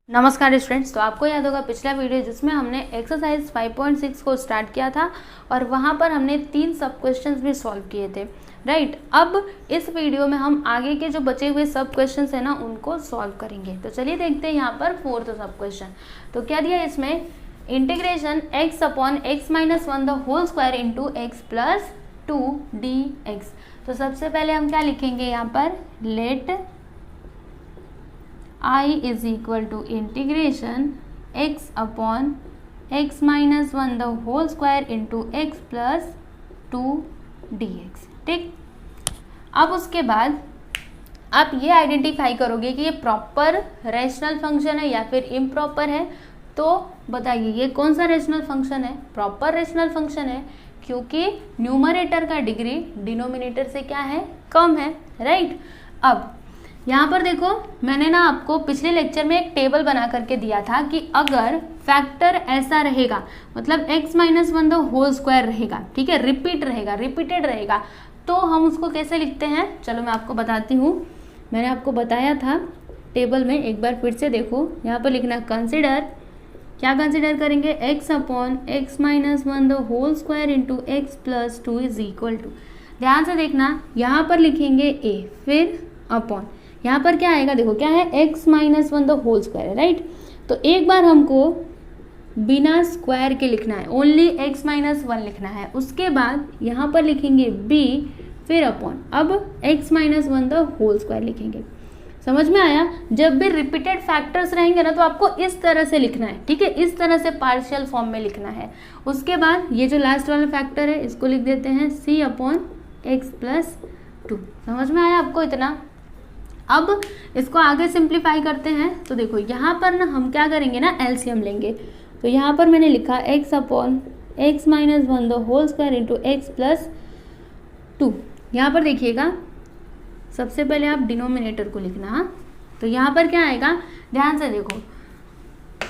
नमस्कार स्टूडेंट्स। तो आपको याद होगा पिछला वीडियो जिसमें हमने एक्सरसाइज 5.6 को स्टार्ट किया था और वहाँ पर हमने 3 सब क्वेश्चंस भी सॉल्व किए थे, राइट। अब इस वीडियो में हम आगे के जो बचे हुए सब क्वेश्चंस हैं ना उनको सॉल्व करेंगे। तो चलिए देखते हैं यहाँ पर 4th सब क्वेश्चन। तो क्या दिया है इसमें, integration x upon x minus 1 the whole square into x plus 2 dx। तो सबसे पहले हम क्या लिखेंगे यहाँ पर, let I is equal to integration x upon x minus 1 the whole square into x plus 2 dx। ठीक, अब उसके बाद आप ये आइडेंटिफाई करोगे कि ये प्रॉपर रैशनल फंक्शन है या फिर इम्प्रॉपर है। तो बताइए ये कौन सा रैशनल फंक्शन है, प्रॉपर रैशनल फंक्शन है, क्योंकि न्यूमरेटर का डिग्री डिनोमिनेटर से क्या है, कम है, राइट। अब यहाँ पर देखो, मैंने ना आपको पिछले लेक्चर में एक टेबल बना करके दिया था कि अगर फैक्टर ऐसा रहेगा, मतलब x minus 1 the whole square रहेगा, ठीक है, रिपीटेड रहेगा, तो हम उसको कैसे लिखते हैं, चलो मैं आपको बताती हूँ। मैंने आपको बताया था टेबल में, एक बार फिर से देखो। यहाँ पर लिखना कंसिडर, क्या कंसिडर करेंगे, x upon x minus 1 the whole square into x plus 2 is equal to, ध्यान से देखना, यहाँ पर लिखेंगे a, फिर अपॉन, यहाँ पर क्या आएगा, देखो क्या है, x minus 1 the whole square है, राइट। तो एक बार हमको बिना स्क्वायर के लिखना है, ओनली x माइनस 1 लिखना है। उसके बाद यहाँ पर लिखेंगे b, फिर अपॉन, अब x minus 1 the whole square लिखेंगे। समझ में आया। जब भी रिपीटेड फैक्टर्स रहेंगे ना तो आपको इस तरह से लिखना है, ठीक है, इस तरह से पार्शियल फॉर्म में लिखना है। उसके बाद ये जो लास्ट वाला फैक्टर है इसको लिख देते हैं c अपॉन एक्स प्लस 2। समझ में आया आपको इतना। अब इसको आगे सिंप्लीफाई करते हैं। तो देखो यहाँ पर ना हम क्या करेंगे ना, एलसीएम लेंगे। तो यहाँ पर मैंने लिखा x upon x minus 1 the whole square into x plus 2। यहाँ पर देखिएगा, सबसे पहले आप डिनोमिनेटर को लिखना। हाँ, तो यहाँ पर क्या आएगा, ध्यान से देखो,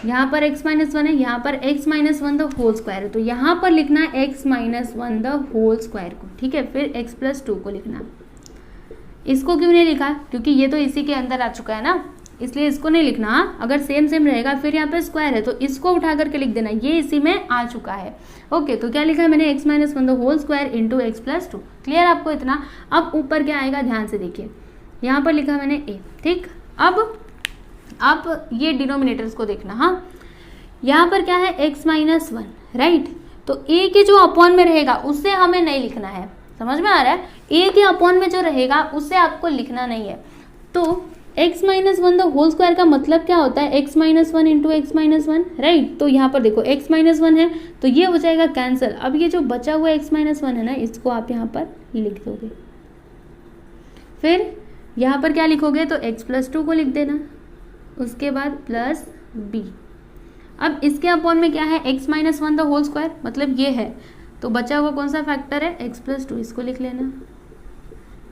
यहाँ पर x माइनस 1 है, यहाँ पर x minus 1 the whole square है, तो यहाँ पर लिखना है x minus 1 the whole square को, ठीक है, फिर x प्लस 2 को लिखना। इसको क्यों नहीं लिखा, क्योंकि ये तो इसी के अंदर आ चुका है ना, इसलिए इसको नहीं लिखना। अगर सेम रहेगा, फिर यहाँ पे स्क्वायर है तो इसको उठा करके लिख देना, ये इसी में आ चुका है। ओके, तो क्या लिखा है मैंने, x minus 1 the whole square into x plus 2। Clear आपको इतना। अब ऊपर क्या आएगा, ध्यान से देखिए, यहाँ पर लिखा मैंने a, ठीक। अब ये डिनोमिनेटर्स को देखना। हाँ, यहाँ पर क्या है, x माइनस 1, राइट। तो a के जो अपॉन में रहेगा उससे हमें नहीं लिखना है, समझ में आ रहा है। a के अपॉन में जो रहेगा उससे आपको लिखना नहीं है। तो x minus 1 the whole square का मतलब क्या होता है, x minus 1 into x minus 1, right. तो यहाँ पर देखो x माइनस 1 है तो ये हो जाएगा कैंसिल। अब ये जो बचा हुआ x माइनस 1 है ना, इसको आप यहाँ पर लिख दोगे। फिर यहाँ पर क्या लिखोगे, तो x प्लस 2 को लिख देना, उसके बाद प्लस b। अब इसके अपॉन में क्या है, x minus 1 the whole square, मतलब ये है, तो बचा हुआ कौन सा फैक्टर है, x प्लस 2, इसको लिख लेना,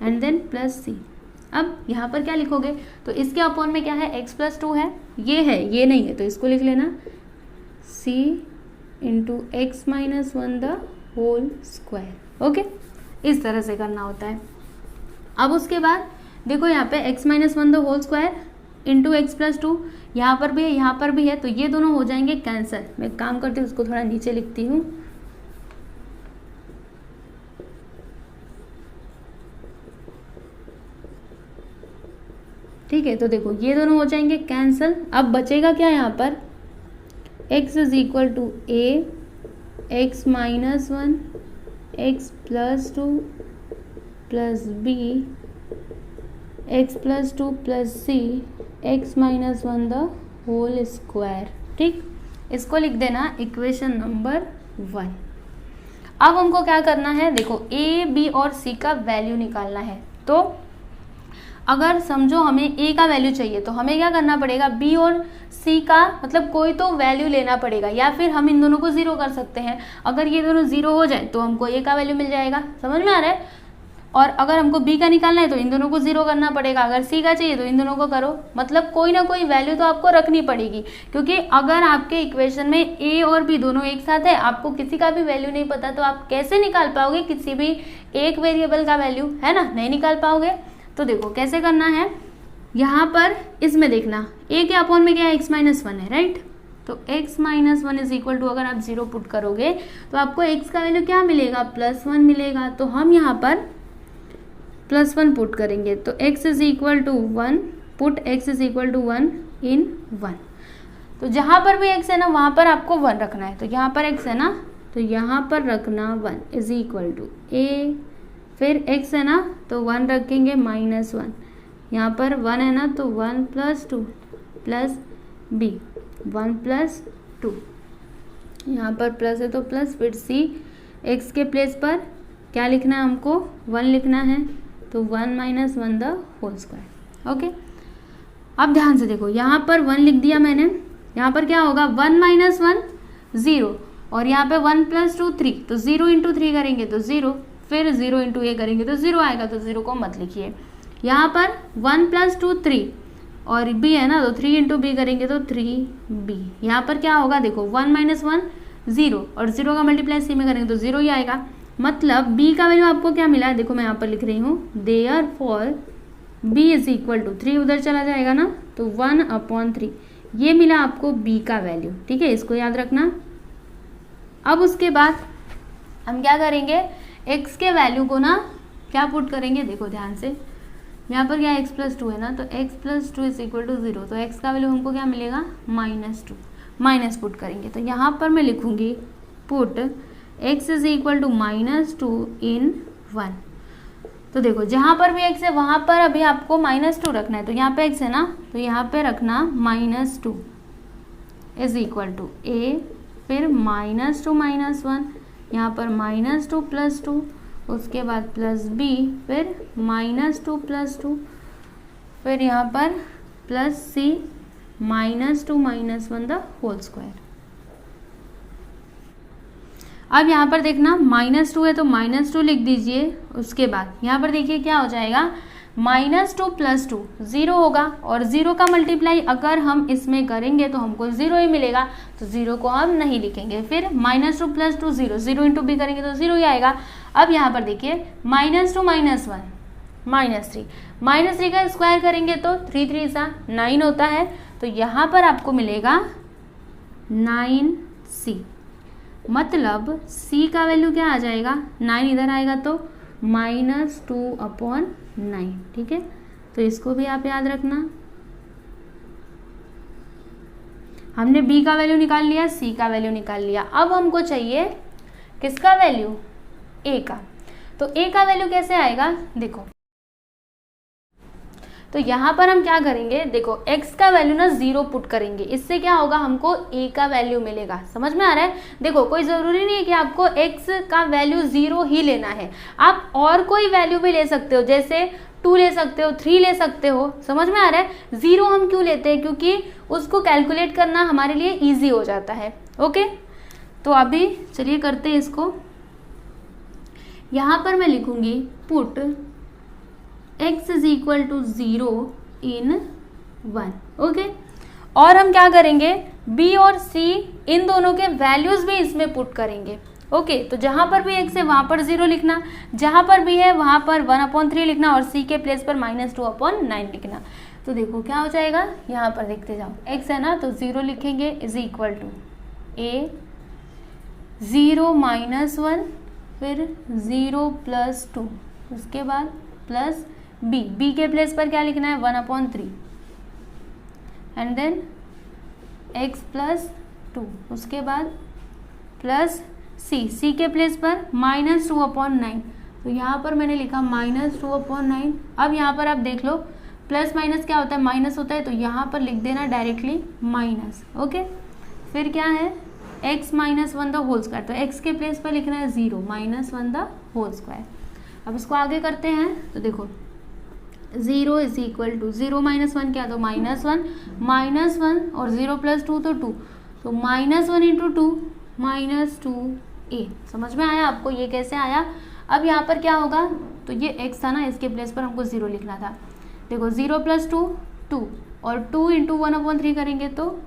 एंड देन प्लस c। अब यहाँ पर क्या लिखोगे, तो इसके अपॉन में क्या है, x प्लस 2 है, ये नहीं है, तो इसको लिख लेना c into x minus 1 the whole square. Okay, इस तरह से करना होता है। अब उसके बाद देखो यहाँ पे x minus 1 the whole square into x plus 2, यहाँ पर भी है, यहाँ पर भी है, तो ये दोनों हो जाएंगे कैंसिल। मैं एक काम करती हूँ, उसको थोड़ा नीचे लिखती हूँ। ठीक है, तो देखो ये दोनों हो जाएंगे कैंसिल। अब बचेगा क्या यहाँ पर, x is equal to a x minus 1 x plus 2 plus b x plus 2 plus c x minus 1 the whole square. ठीक, इसको लिख देना इक्वेशन नंबर 1। अब हमको क्या करना है, देखो a, b और c का वैल्यू निकालना है। तो अगर समझो हमें a का वैल्यू चाहिए तो हमें क्या करना पड़ेगा, b और c का मतलब कोई तो वैल्यू लेना पड़ेगा, या फिर हम इन दोनों को 0 कर सकते हैं। अगर ये दोनों 0 हो जाए तो हमको a का वैल्यू मिल जाएगा, समझ में आ रहा है। और अगर हमको b का निकालना है तो इन दोनों को 0 करना पड़ेगा, अगर c का चाहिए तो इन दोनों को करो। मतलब कोई ना कोई वैल्यू तो आपको रखनी पड़ेगी, क्योंकि अगर आपके इक्वेशन में a और b दोनों एक साथ है, आपको किसी का भी वैल्यू नहीं पता, तो आप कैसे निकाल पाओगे किसी भी एक वेरिएबल का वैल्यू, है ना, नहीं निकाल पाओगे। तो देखो कैसे करना है, यहाँ पर इसमें देखना a के अपॉन में क्या है, x माइनस वन है, राइट। तो x minus one is equal to, अगर आप 0 पुट करोगे तो आपको x का वैल्यू क्या मिलेगा, +1 मिलेगा। तो हम यहाँ पर +1 पुट करेंगे, तो x is equal to 1, put x is equal to 1 in 1। तो जहाँ पर भी x है ना वहाँ पर आपको 1 रखना है। तो यहाँ पर x है ना, तो यहाँ पर रखना 1 इज इक्वल टू a, फिर x है ना तो 1 रखेंगे -1, यहाँ पर 1 है ना तो 1 + 2 प्लस b 1 + 2, यहाँ पर प्लस है तो प्लस, फिर c, x के प्लेस पर क्या लिखना है हमको, 1 लिखना है, तो 1 - 1 द होल स्क्वायर। ओके, अब ध्यान से देखो, यहाँ पर 1 लिख दिया मैंने, यहाँ पर क्या होगा 1 - 1 0, और यहाँ पे 1 + 2 3, तो 0 × 3 करेंगे तो 0, फिर 0 × a करेंगे तो 0 आएगा, तो 0 को मत लिखिए। यहाँ पर 1 + 2 3 और b है ना, तो 3 × b करेंगे तो 3b। यहाँ पर क्या होगा देखो, 1 - 1 0, और 0 का मल्टीप्लाई c में करेंगे तो 0 ही आएगा। मतलब b का वैल्यू आपको क्या मिला है, देखो मैं यहाँ पर लिख रही हूँ, therefore b is equal to 3 उधर चला जाएगा ना, तो 1/3 ये मिला आपको b का वैल्यू। ठीक है, इसको याद रखना। अब उसके बाद हम क्या करेंगे, x के वैल्यू को ना क्या पुट करेंगे, देखो ध्यान से, यहाँ पर क्या x + 2 है ना, तो x + 2 इज इक्वल टू 0, तो x का वैल्यू हमको क्या मिलेगा -2, माइनस पुट करेंगे। तो यहाँ पर मैं लिखूंगी put x is equal to -2 in 1। तो देखो जहाँ पर भी x है वहाँ पर अभी आपको -2 रखना है, तो यहाँ पे x है ना, तो यहाँ पे रखना -2 इज इक्वल टू a, फिर -2 - 1, यहाँ पर -2 + 2, उसके बाद +b, फिर -2 + 2, फिर यहाँ पर +c, -2 - 1 द होल स्क्वायर। अब यहाँ पर देखना -2 है तो -2 लिख दीजिए। उसके बाद यहाँ पर देखिए क्या हो जाएगा, -2 + 2 0 होगा, और 0 का मल्टीप्लाई अगर हम इसमें करेंगे तो हमको 0 ही मिलेगा, तो 0 को हम नहीं लिखेंगे। फिर -2 + 2 0, 0 × b करेंगे तो 0 ही आएगा। अब यहाँ पर देखिए -2 - 1 -3, -3 का स्क्वायर करेंगे तो 3 3 = 9 होता है, तो यहाँ पर आपको मिलेगा 9c। मतलब c का वैल्यू क्या आ जाएगा, 9 इधर आएगा तो -2/9। ठीक है, तो इसको भी आप याद रखना। हमने b का वैल्यू निकाल लिया, c का वैल्यू निकाल लिया। अब हमको चाहिए किसका वैल्यू, a का। तो a का वैल्यू कैसे आएगा, देखो तो यहाँ पर हम क्या करेंगे, देखो x का वैल्यू ना 0 पुट करेंगे, इससे क्या होगा हमको a का वैल्यू मिलेगा। समझ में आ रहा है। देखो कोई ज़रूरी नहीं है कि आपको x का वैल्यू 0 ही लेना है, आप और कोई वैल्यू भी ले सकते हो, जैसे 2 ले सकते हो, 3 ले सकते हो। समझ में आ रहा है। 0 हम क्यों लेते हैं, क्योंकि उसको कैलकुलेट करना हमारे लिए ईजी हो जाता है। ओके, तो अभी चलिए करते हैं इसको। यहाँ पर मैं लिखूंगी put x is equal to 0 in 1। Okay, और हम क्या करेंगे, b और c इन दोनों के वैल्यूज भी इसमें पुट करेंगे। ओके, तो जहाँ पर भी x है वहाँ पर 0 लिखना, जहाँ पर b है वहाँ पर 1/3 लिखना, और c के प्लेस पर -2/9 लिखना। तो देखो क्या हो जाएगा, यहाँ पर देखते जाओ, x है ना तो 0 लिखेंगे इज इक्वल टू a 0 - 1, फिर 0 + 2, उसके बाद प्लस b के प्लेस पर क्या लिखना है 1/3, एंड देन x + 2, उसके बाद प्लस c के प्लेस पर -2/9। तो यहाँ पर मैंने लिखा -2/9। अब यहाँ पर आप देख लो प्लस माइनस क्या होता है, माइनस होता है, तो यहाँ पर लिख देना डायरेक्टली माइनस। ओके, फिर क्या है x - 1 द होल स्क्वायर, तो x के प्लेस पर लिखना है 0 - 1 द होल स्क्वायर। अब इसको आगे करते हैं, तो देखो 0 इज इक्वल टू 0 - 1 क्या, तो -1 और 0 + 2 तो 2, तो -1 × 2 -2a। समझ में आया आपको ये कैसे आया। अब यहाँ पर क्या होगा, तो ये x था ना, इसके प्लेस पर हमको 0 लिखना था। देखो 0 + 2 2, और 2 × 1/3 करेंगे तो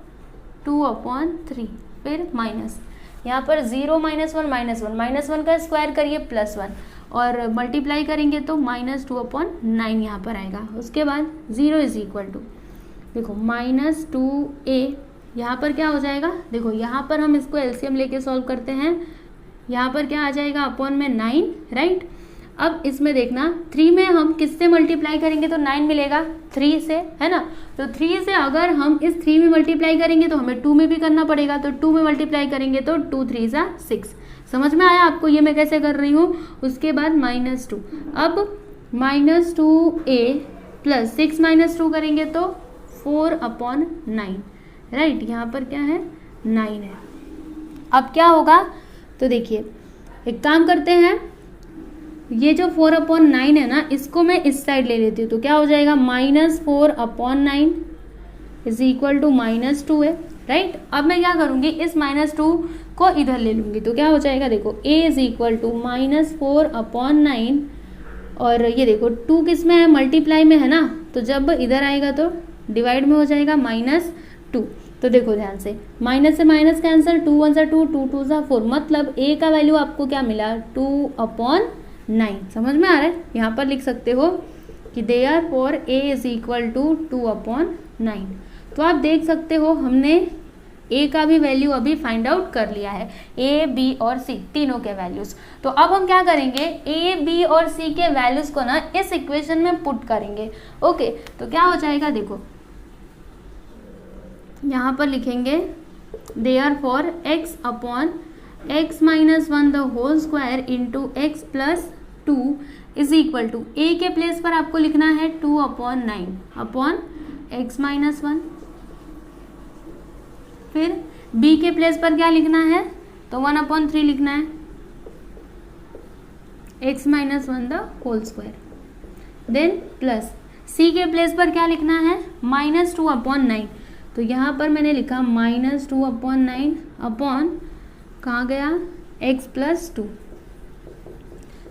2/3, फिर माइनस यहाँ पर 0 -1 का स्क्वायर करिए +1 और मल्टीप्लाई करेंगे तो -2/9 यहाँ पर आएगा। उसके बाद 0 इज इक्वल टू देखो -2a, यहाँ पर क्या हो जाएगा, देखो यहाँ पर हम इसको एलसीएम लेके सॉल्व करते हैं, यहाँ पर क्या आ जाएगा अपॉन में 9, राइट। अब इसमें देखना 3 में हम किससे मल्टीप्लाई करेंगे तो 9 मिलेगा, 3 से, है ना। तो 3 से अगर हम इस 3 में मल्टीप्लाई करेंगे तो हमें 2 में भी करना पड़ेगा, तो 2 में मल्टीप्लाई करेंगे तो 2 3 6। समझ में आया आपको ये मैं कैसे कर रही हूँ। उसके बाद -2, अब -2a प्लस 6 -2 करेंगे तो 4/9, राइट। यहाँ पर क्या है 9 है। अब क्या होगा तो देखिए एक काम करते हैं, ये जो 4/9 है ना इसको मैं इस साइड ले लेती हूँ, तो क्या हो जाएगा -4/9 इज इक्वल टू -2 है, राइट। अब मैं क्या करूँगी इस -2 को इधर ले लूँगी, तो क्या हो जाएगा देखो a इज इक्वल टू -4/9 और ये देखो 2 किस में है मल्टीप्लाई में है ना, तो जब इधर आएगा तो डिवाइड में हो जाएगा -2। तो देखो ध्यान से, माइनस से माइनस कैंसिल, 2 1 2 2 2 4, मतलब a का वैल्यू आपको क्या मिला 2/9। समझ में आ रहा है, यहाँ पर लिख सकते हो कि therefore a is equal to 2/9। तो आप देख सकते हो हमने a का भी वैल्यू अभी फाइंड आउट कर लिया है, a b और c तीनों के वैल्यूज। तो अब हम क्या करेंगे a b और c के वैल्यूज को ना इस इक्वेशन में पुट करेंगे। ओके, तो क्या हो जाएगा देखो यहाँ पर लिखेंगे therefore x/x - 1 the whole square into x plus 2 is equal to a के प्लेस पर आपको लिखना है 2/9 अपॉन x - 1, फिर b के प्लेस पर क्या लिखना है तो 1/3 लिखना है x - 1 the whole square, then plus c के प्लेस पर क्या लिखना है -2/9, तो यहाँ पर मैंने लिखा -2/9 अपॉन कहाँ गया x प्लस 2।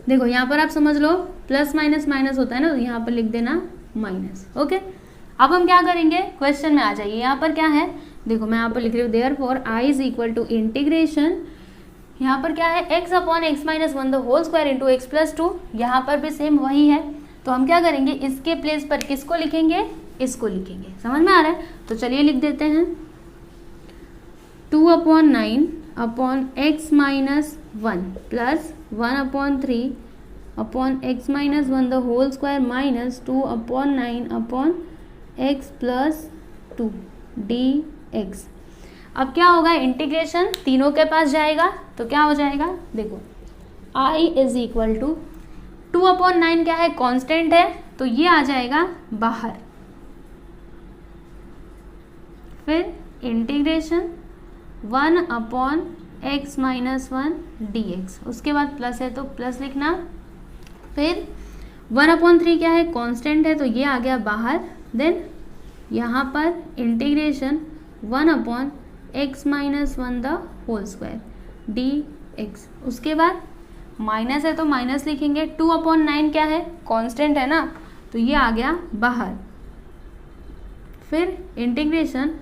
देखो यहाँ पर आप समझ लो प्लस माइनस माइनस होता है ना, तो यहाँ पर लिख देना माइनस। ओके, अब हम क्या करेंगे क्वेश्चन में आ जाइए। यहाँ पर क्या है देखो मैं यहाँ पर लिख रही हूँ therefore i is equal to integration, यहाँ पर क्या है x/x - 1 the whole square into x plus 2, यहाँ पर भी सेम वही है। तो हम क्या करेंगे इसके प्लेस पर किसको लिखेंगे, इसको लिखेंगे। समझ में आ रहा है, तो चलिए लिख देते हैं 2/9 upon x - 1 plus 1/3 upon x - 1 the whole square minus 2/9 upon x plus 2 dx। अब क्या होगा इंटीग्रेशन तीनों के पास जाएगा, तो क्या हो जाएगा देखो i इज इक्वल टू 2/9 क्या है कांस्टेंट है, तो ये आ जाएगा बाहर, फिर इंटीग्रेशन 1/x - 1 dx, उसके बाद प्लस है तो प्लस लिखना, फिर 1/3 क्या है कांस्टेंट है तो ये आ गया बाहर, देन यहाँ पर integration 1/x - 1 the whole square dx, उसके बाद माइनस है तो माइनस लिखेंगे, 2/9 क्या है कांस्टेंट है ना, तो ये आ गया बाहर, फिर इंटीग्रेशन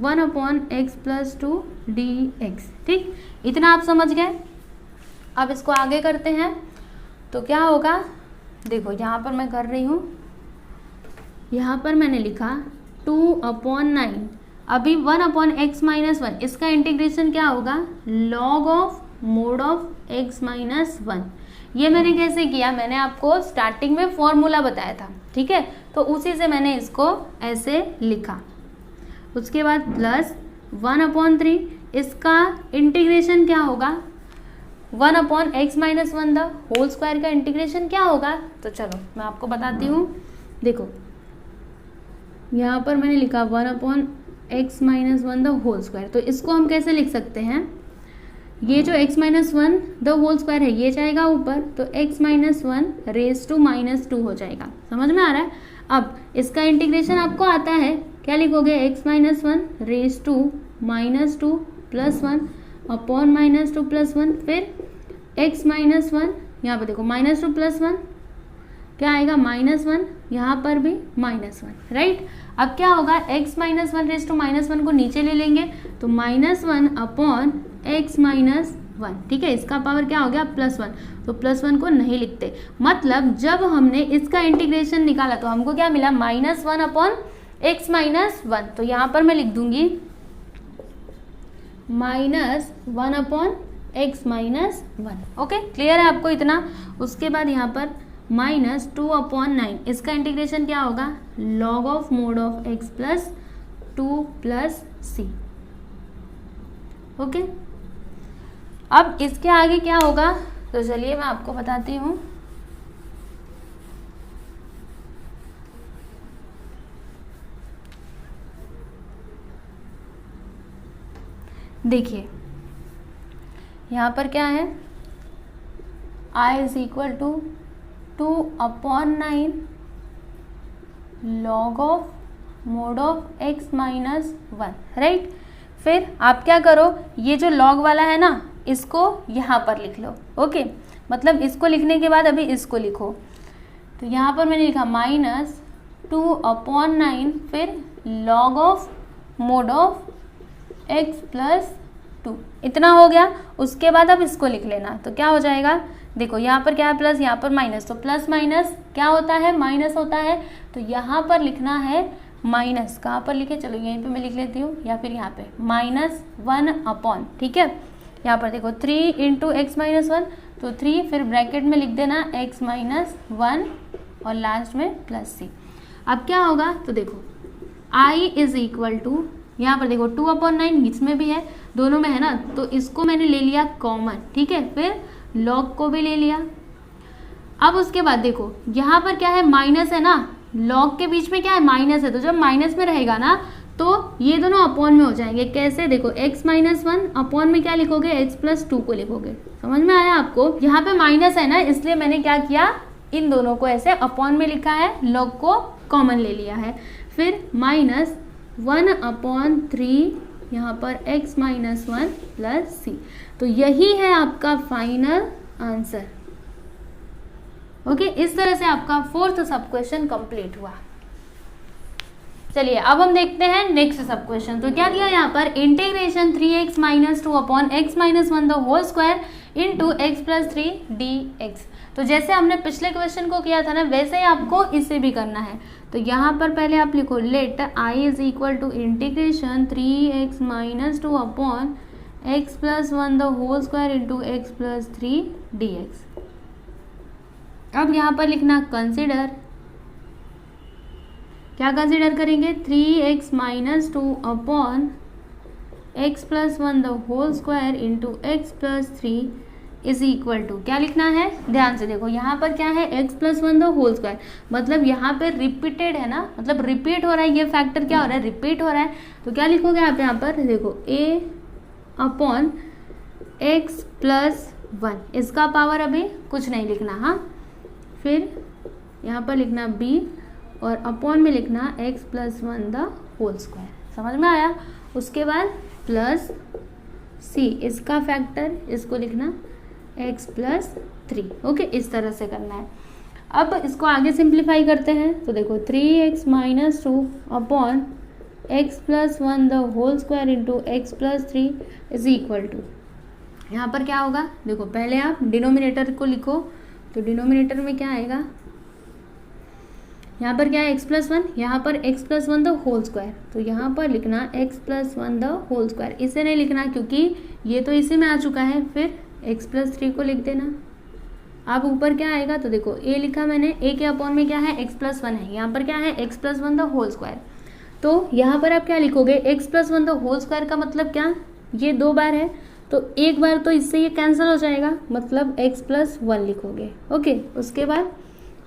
1/x प्लस 2 dx। ठीक, इतना आप समझ गए। अब इसको आगे करते हैं, तो क्या होगा देखो यहाँ पर मैं कर रही हूँ, यहाँ पर मैंने लिखा 2/9, अभी 1/x - 1 इसका इंटीग्रेशन क्या होगा log of mode of x - 1। ये मैंने कैसे किया, मैंने आपको स्टार्टिंग में फॉर्मूला बताया था, ठीक है, तो उसी से मैंने इसको ऐसे लिखा। उसके बाद प्लस 1/3 इसका इंटीग्रेशन क्या होगा 1/x - 1 द होल स्क्वायर का इंटीग्रेशन क्या होगा, तो चलो मैं आपको बताती हूँ। देखो यहाँ पर मैंने लिखा 1/x - 1 द होल स्क्वायर, तो इसको हम कैसे लिख सकते हैं, ये जो x - 1 द होल स्क्वायर है ये जाएगा ऊपर, तो x - 1 रेज टू -2 हो जाएगा। समझ में आ रहा है। अब इसका इंटीग्रेशन आपको आता है, क्या लिखोगे x - 1 raise to -2 plus 1 upon -2 plus 1, फिर x - 1 यहाँ पर देखो -2 प्लस 1 क्या आएगा -1, यहाँ पर भी -1, राइट। अब क्या होगा, x minus one raise to minus one को नीचे ले लेंगे तो -1 अपॉन x माइनस वन, ठीक है, इसका पावर क्या हो गया +1, तो +1 को नहीं लिखते, मतलब जब हमने इसका इंटीग्रेशन निकाला तो हमको क्या मिला -1 अपॉन x माइनस वन, तो यहाँ पर मैं लिख दूंगी -1 upon x minus one. Okay, clear है आपको इतना। उसके बाद यहाँ पर -2 अपॉन 9, इसका इंटीग्रेशन क्या होगा, log of mode of x plus 2 plus C. Okay, अब इसके आगे क्या होगा, तो चलिए मैं आपको बताती हूँ। देखिए यहाँ पर क्या है, I is equal to 2 upon 9 log of mode of x minus one, right. फिर आप क्या करो, ये जो लॉग वाला है ना इसको यहाँ पर लिख लो। ओके, मतलब इसको लिखने के बाद अभी इसको लिखो, तो यहाँ पर मैंने लिखा -2 अपॉन 9 फिर log of mode of x plus 2, इतना हो गया। उसके बाद अब इसको लिख लेना, तो क्या हो जाएगा, देखो यहाँ पर क्या है प्लस, यहाँ पर माइनस, तो प्लस माइनस क्या होता है, माइनस होता है, तो यहाँ पर लिखना है माइनस, कहाँ पर लिखे, चलो यहीं पे मैं लिख लेती हूँ, या फिर यहाँ पे -1 अपॉन, ठीक है, यहाँ पर देखो 3 इंटू एक्स माइनस वन, तो 3 फिर ब्रैकेट में लिख देना x माइनस वन और लास्ट में प्लस सी। अब क्या होगा, तो देखो I इज इक्वल टू, यहाँ पर देखो 2 अपॉन 9 इसमें भी है, दोनों में है ना, तो इसको मैंने ले लिया कॉमन, ठीक है, फिर लॉग को भी ले लिया। अब उसके बाद देखो यहाँ पर क्या है, माइनस है ना, लॉग के बीच में क्या है, माइनस है, तो जब माइनस में रहेगा ना तो ये दोनों अपॉन में हो जाएंगे। कैसे, देखो x माइनस वन अपॉन में क्या लिखोगे, x प्लस 2 को लिखोगे। समझ में आया आपको, यहाँ पे माइनस है ना, इसलिए मैंने क्या किया, इन दोनों को ऐसे अपॉन में लिखा है, लॉग को कॉमन ले लिया है। फिर -1 अपॉन 3 यहाँ पर x माइनस वन प्लस सी, तो यही है आपका फाइनल आंसर। ओके, इस तरह से आपका फोर्थ सब क्वेश्चन कंप्लीट हुआ। चलिए अब हम देखते हैं नेक्स्ट सब क्वेश्चन। तो क्या दिया यहाँ पर, integration 3x minus 2 upon x minus one the whole square into x plus 3 dx। तो जैसे हमने पिछले क्वेश्चन को किया था ना, वैसे ही आपको इसे भी करना है। तो यहाँ पर पहले आप लिखो let I is equal to integration 3x minus 2 upon x plus one the whole square into x plus 3 dx। अब यहाँ पर लिखना कंसिडर, क्या कंसिडर करेंगे, 3x minus 2 upon x plus one the whole square into x plus 3 is equal to, क्या लिखना है, ध्यान से देखो यहाँ पर क्या है, x plus one the whole square, मतलब यहाँ पे रिपीटेड है ना, मतलब रिपीट हो रहा है, ये फैक्टर क्या हो रहा है, रिपीट हो रहा है। तो क्या लिखोगे आप यहाँ पर, देखो a upon x plus one, इसका पावर अभी कुछ नहीं लिखना, हाँ, फिर यहाँ पर लिखना b और अपॉन में लिखना x plus one the whole square. समझ में आया। उसके बाद प्लस c, इसका फैक्टर, इसको लिखना x प्लस 3। ओके, इस तरह से करना है। अब इसको आगे सिंप्लीफाई करते हैं, तो देखो 3x minus 2 upon x plus one the whole square into x plus 3 is equal to, यहाँ पर क्या होगा, देखो पहले आप डिनोमिनेटर को लिखो, तो डिनोमिनेटर में क्या आएगा, यहाँ पर क्या है x प्लस वन, यहाँ पर x plus one the whole square, तो यहाँ पर लिखना x plus one the whole square, इसे नहीं लिखना क्योंकि ये तो इसी में आ चुका है। फिर x प्लस 3 को लिख देना। अब ऊपर क्या आएगा, तो देखो a लिखा मैंने, a के अपॉन में क्या है, x प्लस वन है, यहाँ पर क्या है, x plus one the whole square, तो यहाँ पर आप क्या लिखोगे, x plus one the whole square का मतलब क्या, ये 2 बार है, तो एक बार तो इससे ये कैंसिल हो जाएगा, मतलब x प्लस वन लिखोगे। ओके, उसके बाद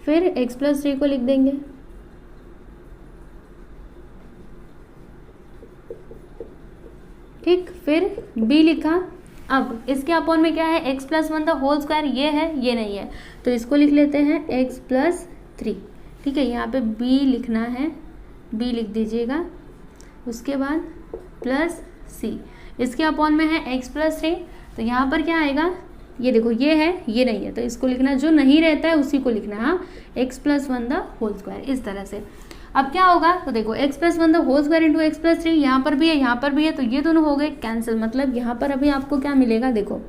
फिर x प्लस 3 को लिख देंगे, ठीक, फिर b लिखा। अब इसके अपॉन में क्या है, x plus one the whole square, ये है, ये नहीं है, तो इसको लिख लेते हैं x प्लस 3। ठीक है, यहाँ पे b लिखना है, b लिख दीजिएगा। उसके बाद प्लस c, इसके अपॉन में है x प्लस 3, तो यहाँ पर क्या आएगा, ये देखो ये है, ये नहीं है, तो इसको लिखना, जो नहीं रहता है उसी को लिखना, हाँ, x plus one the whole square, इस तरह से। अब क्या होगा, तो देखो x plus one the whole square into x plus three, यहाँ पर भी है यहाँ पर भी है, तो ये दोनों हो गए कैंसिल। मतलब यहाँ पर अभी आपको क्या मिलेगा, देखो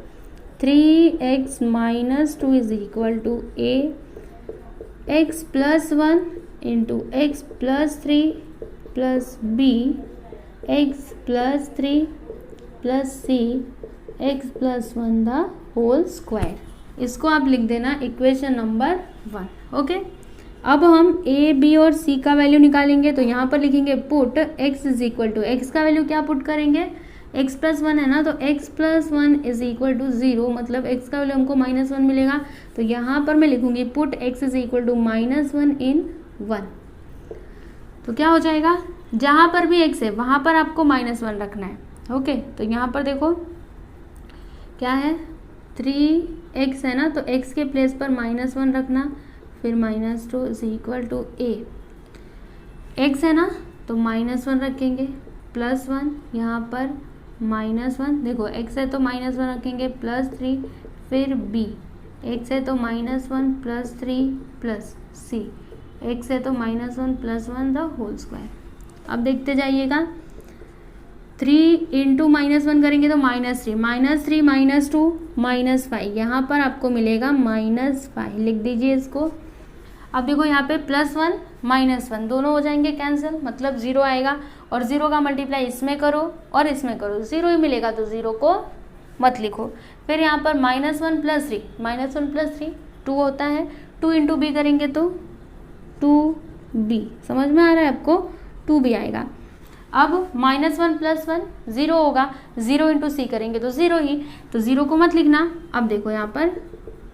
3x minus two is equal to a x plus one into x plus three plus b x plus three plus c x plus one the whole square. इसको आप लिख देना इक्वेशन नंबर 1। ओके, अब हम a b और c का value निकालेंगे। तो यहाँ पर लिखेंगे put x is equal to, x का वैल्यू क्या पुट करेंगे, x प्लस वन है ना, तो x plus one is equal to 0, मतलब x का वैल्यू हमको -1 मिलेगा। तो यहाँ पर मैं लिखूंगी put x is equal to -1 in 1। तो क्या हो जाएगा, जहाँ पर भी x है वहाँ पर आपको -1 रखना है। ओके, तो यहाँ पर देखो क्या है, 3x है ना, तो x के प्लेस पर -1 रखना, फिर -2 is equal to a, x है ना तो -1 रखेंगे, +1 यहाँ पर -1, देखो x है तो -1 रखेंगे, +3, फिर b, x है तो -1 प्लस 3 प्लस c, x है तो -1 प्लस 1 द होल स्क्वायर। अब देखते जाइएगा, 3 इंटू -1 करेंगे तो -3, -3 -2 -5, यहाँ पर आपको मिलेगा -5, लिख दीजिए इसको। अब देखो यहाँ पे +1 -1 दोनों हो जाएंगे कैंसिल, मतलब 0 आएगा, और 0 का मल्टीप्लाई इसमें करो और इसमें करो, 0 ही मिलेगा, तो 0 को मत लिखो। फिर यहाँ पर -1 प्लस 3, -1 प्लस 3 2 होता है, 2 इंटू बी करेंगे तो 2b, समझ में आ रहा है आपको, 2b आएगा। अब -1 प्लस 1 0 होगा, 0 इंटू सी करेंगे तो 0 ही, तो 0 को मत लिखना। अब देखो यहाँ पर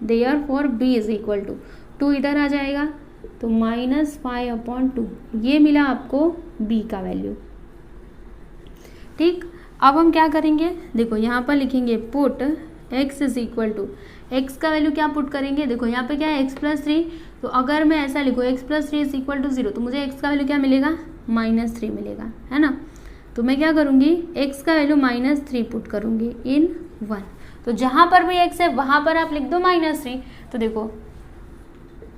therefore b is equal to 2 इधर आ जाएगा, तो -5/2 ये मिला आपको b का वैल्यू। ठीक, अब हम क्या करेंगे, देखो यहाँ पर लिखेंगे put x is equal to, x का वैल्यू क्या पुट करेंगे, देखो यहाँ पे क्या है x प्लस 3, तो अगर मैं ऐसा लिखूँ x plus 3 is equal to 0, तो मुझे x का वैल्यू क्या मिलेगा, -3 मिलेगा, है ना। तो मैं क्या करूँगी, x का वैल्यू -3 पुट करूँगी इन 1। तो जहाँ पर भी x है वहाँ पर आप लिख दो -3। तो देखो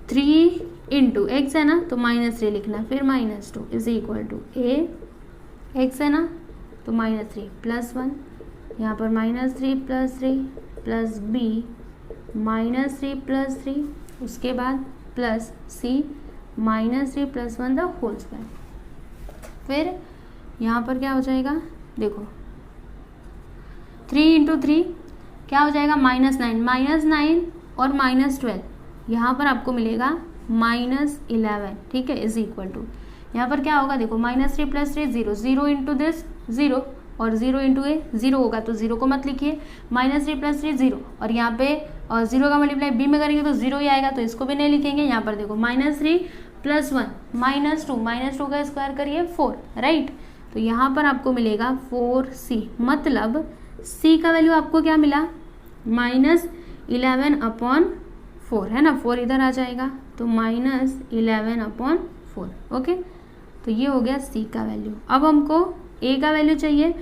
3 इंटू एक्स है ना, तो -3 लिखना, फिर -2 is equal to a, x है ना तो -3 प्लस 1, यहाँ पर -3 प्लस 3 प्लस b, -3 प्लस 3, उसके बाद plus c, -3 plus 1 the whole square. फिर यहाँ पर क्या हो जाएगा, देखो 3 इंटू 3 क्या हो जाएगा, -9 और -12, यहाँ पर आपको मिलेगा -11, ठीक है, इज इक्वल टू, यहाँ पर क्या होगा, देखो -3 प्लस 3 0, 0 इंटू दिस 0, और 0 इंटू ए 0 होगा, तो 0 को मत लिखिए, -3 प्लस 3 0, और यहाँ पे 0 का मल्टीप्लाई b में करेंगे तो 0 ही आएगा, तो इसको भी नहीं लिखेंगे। यहाँ पर देखो -3 प्लस 1 -2 का स्क्वायर करिए 4, राइट, तो यहाँ पर आपको मिलेगा 4c, मतलब c का वैल्यू आपको क्या मिला, -11/4, है ना, 4 इधर आ जाएगा, तो -11/4। ओके, तो ये हो गया c का वैल्यू। अब हमको a का वैल्यू चाहिए,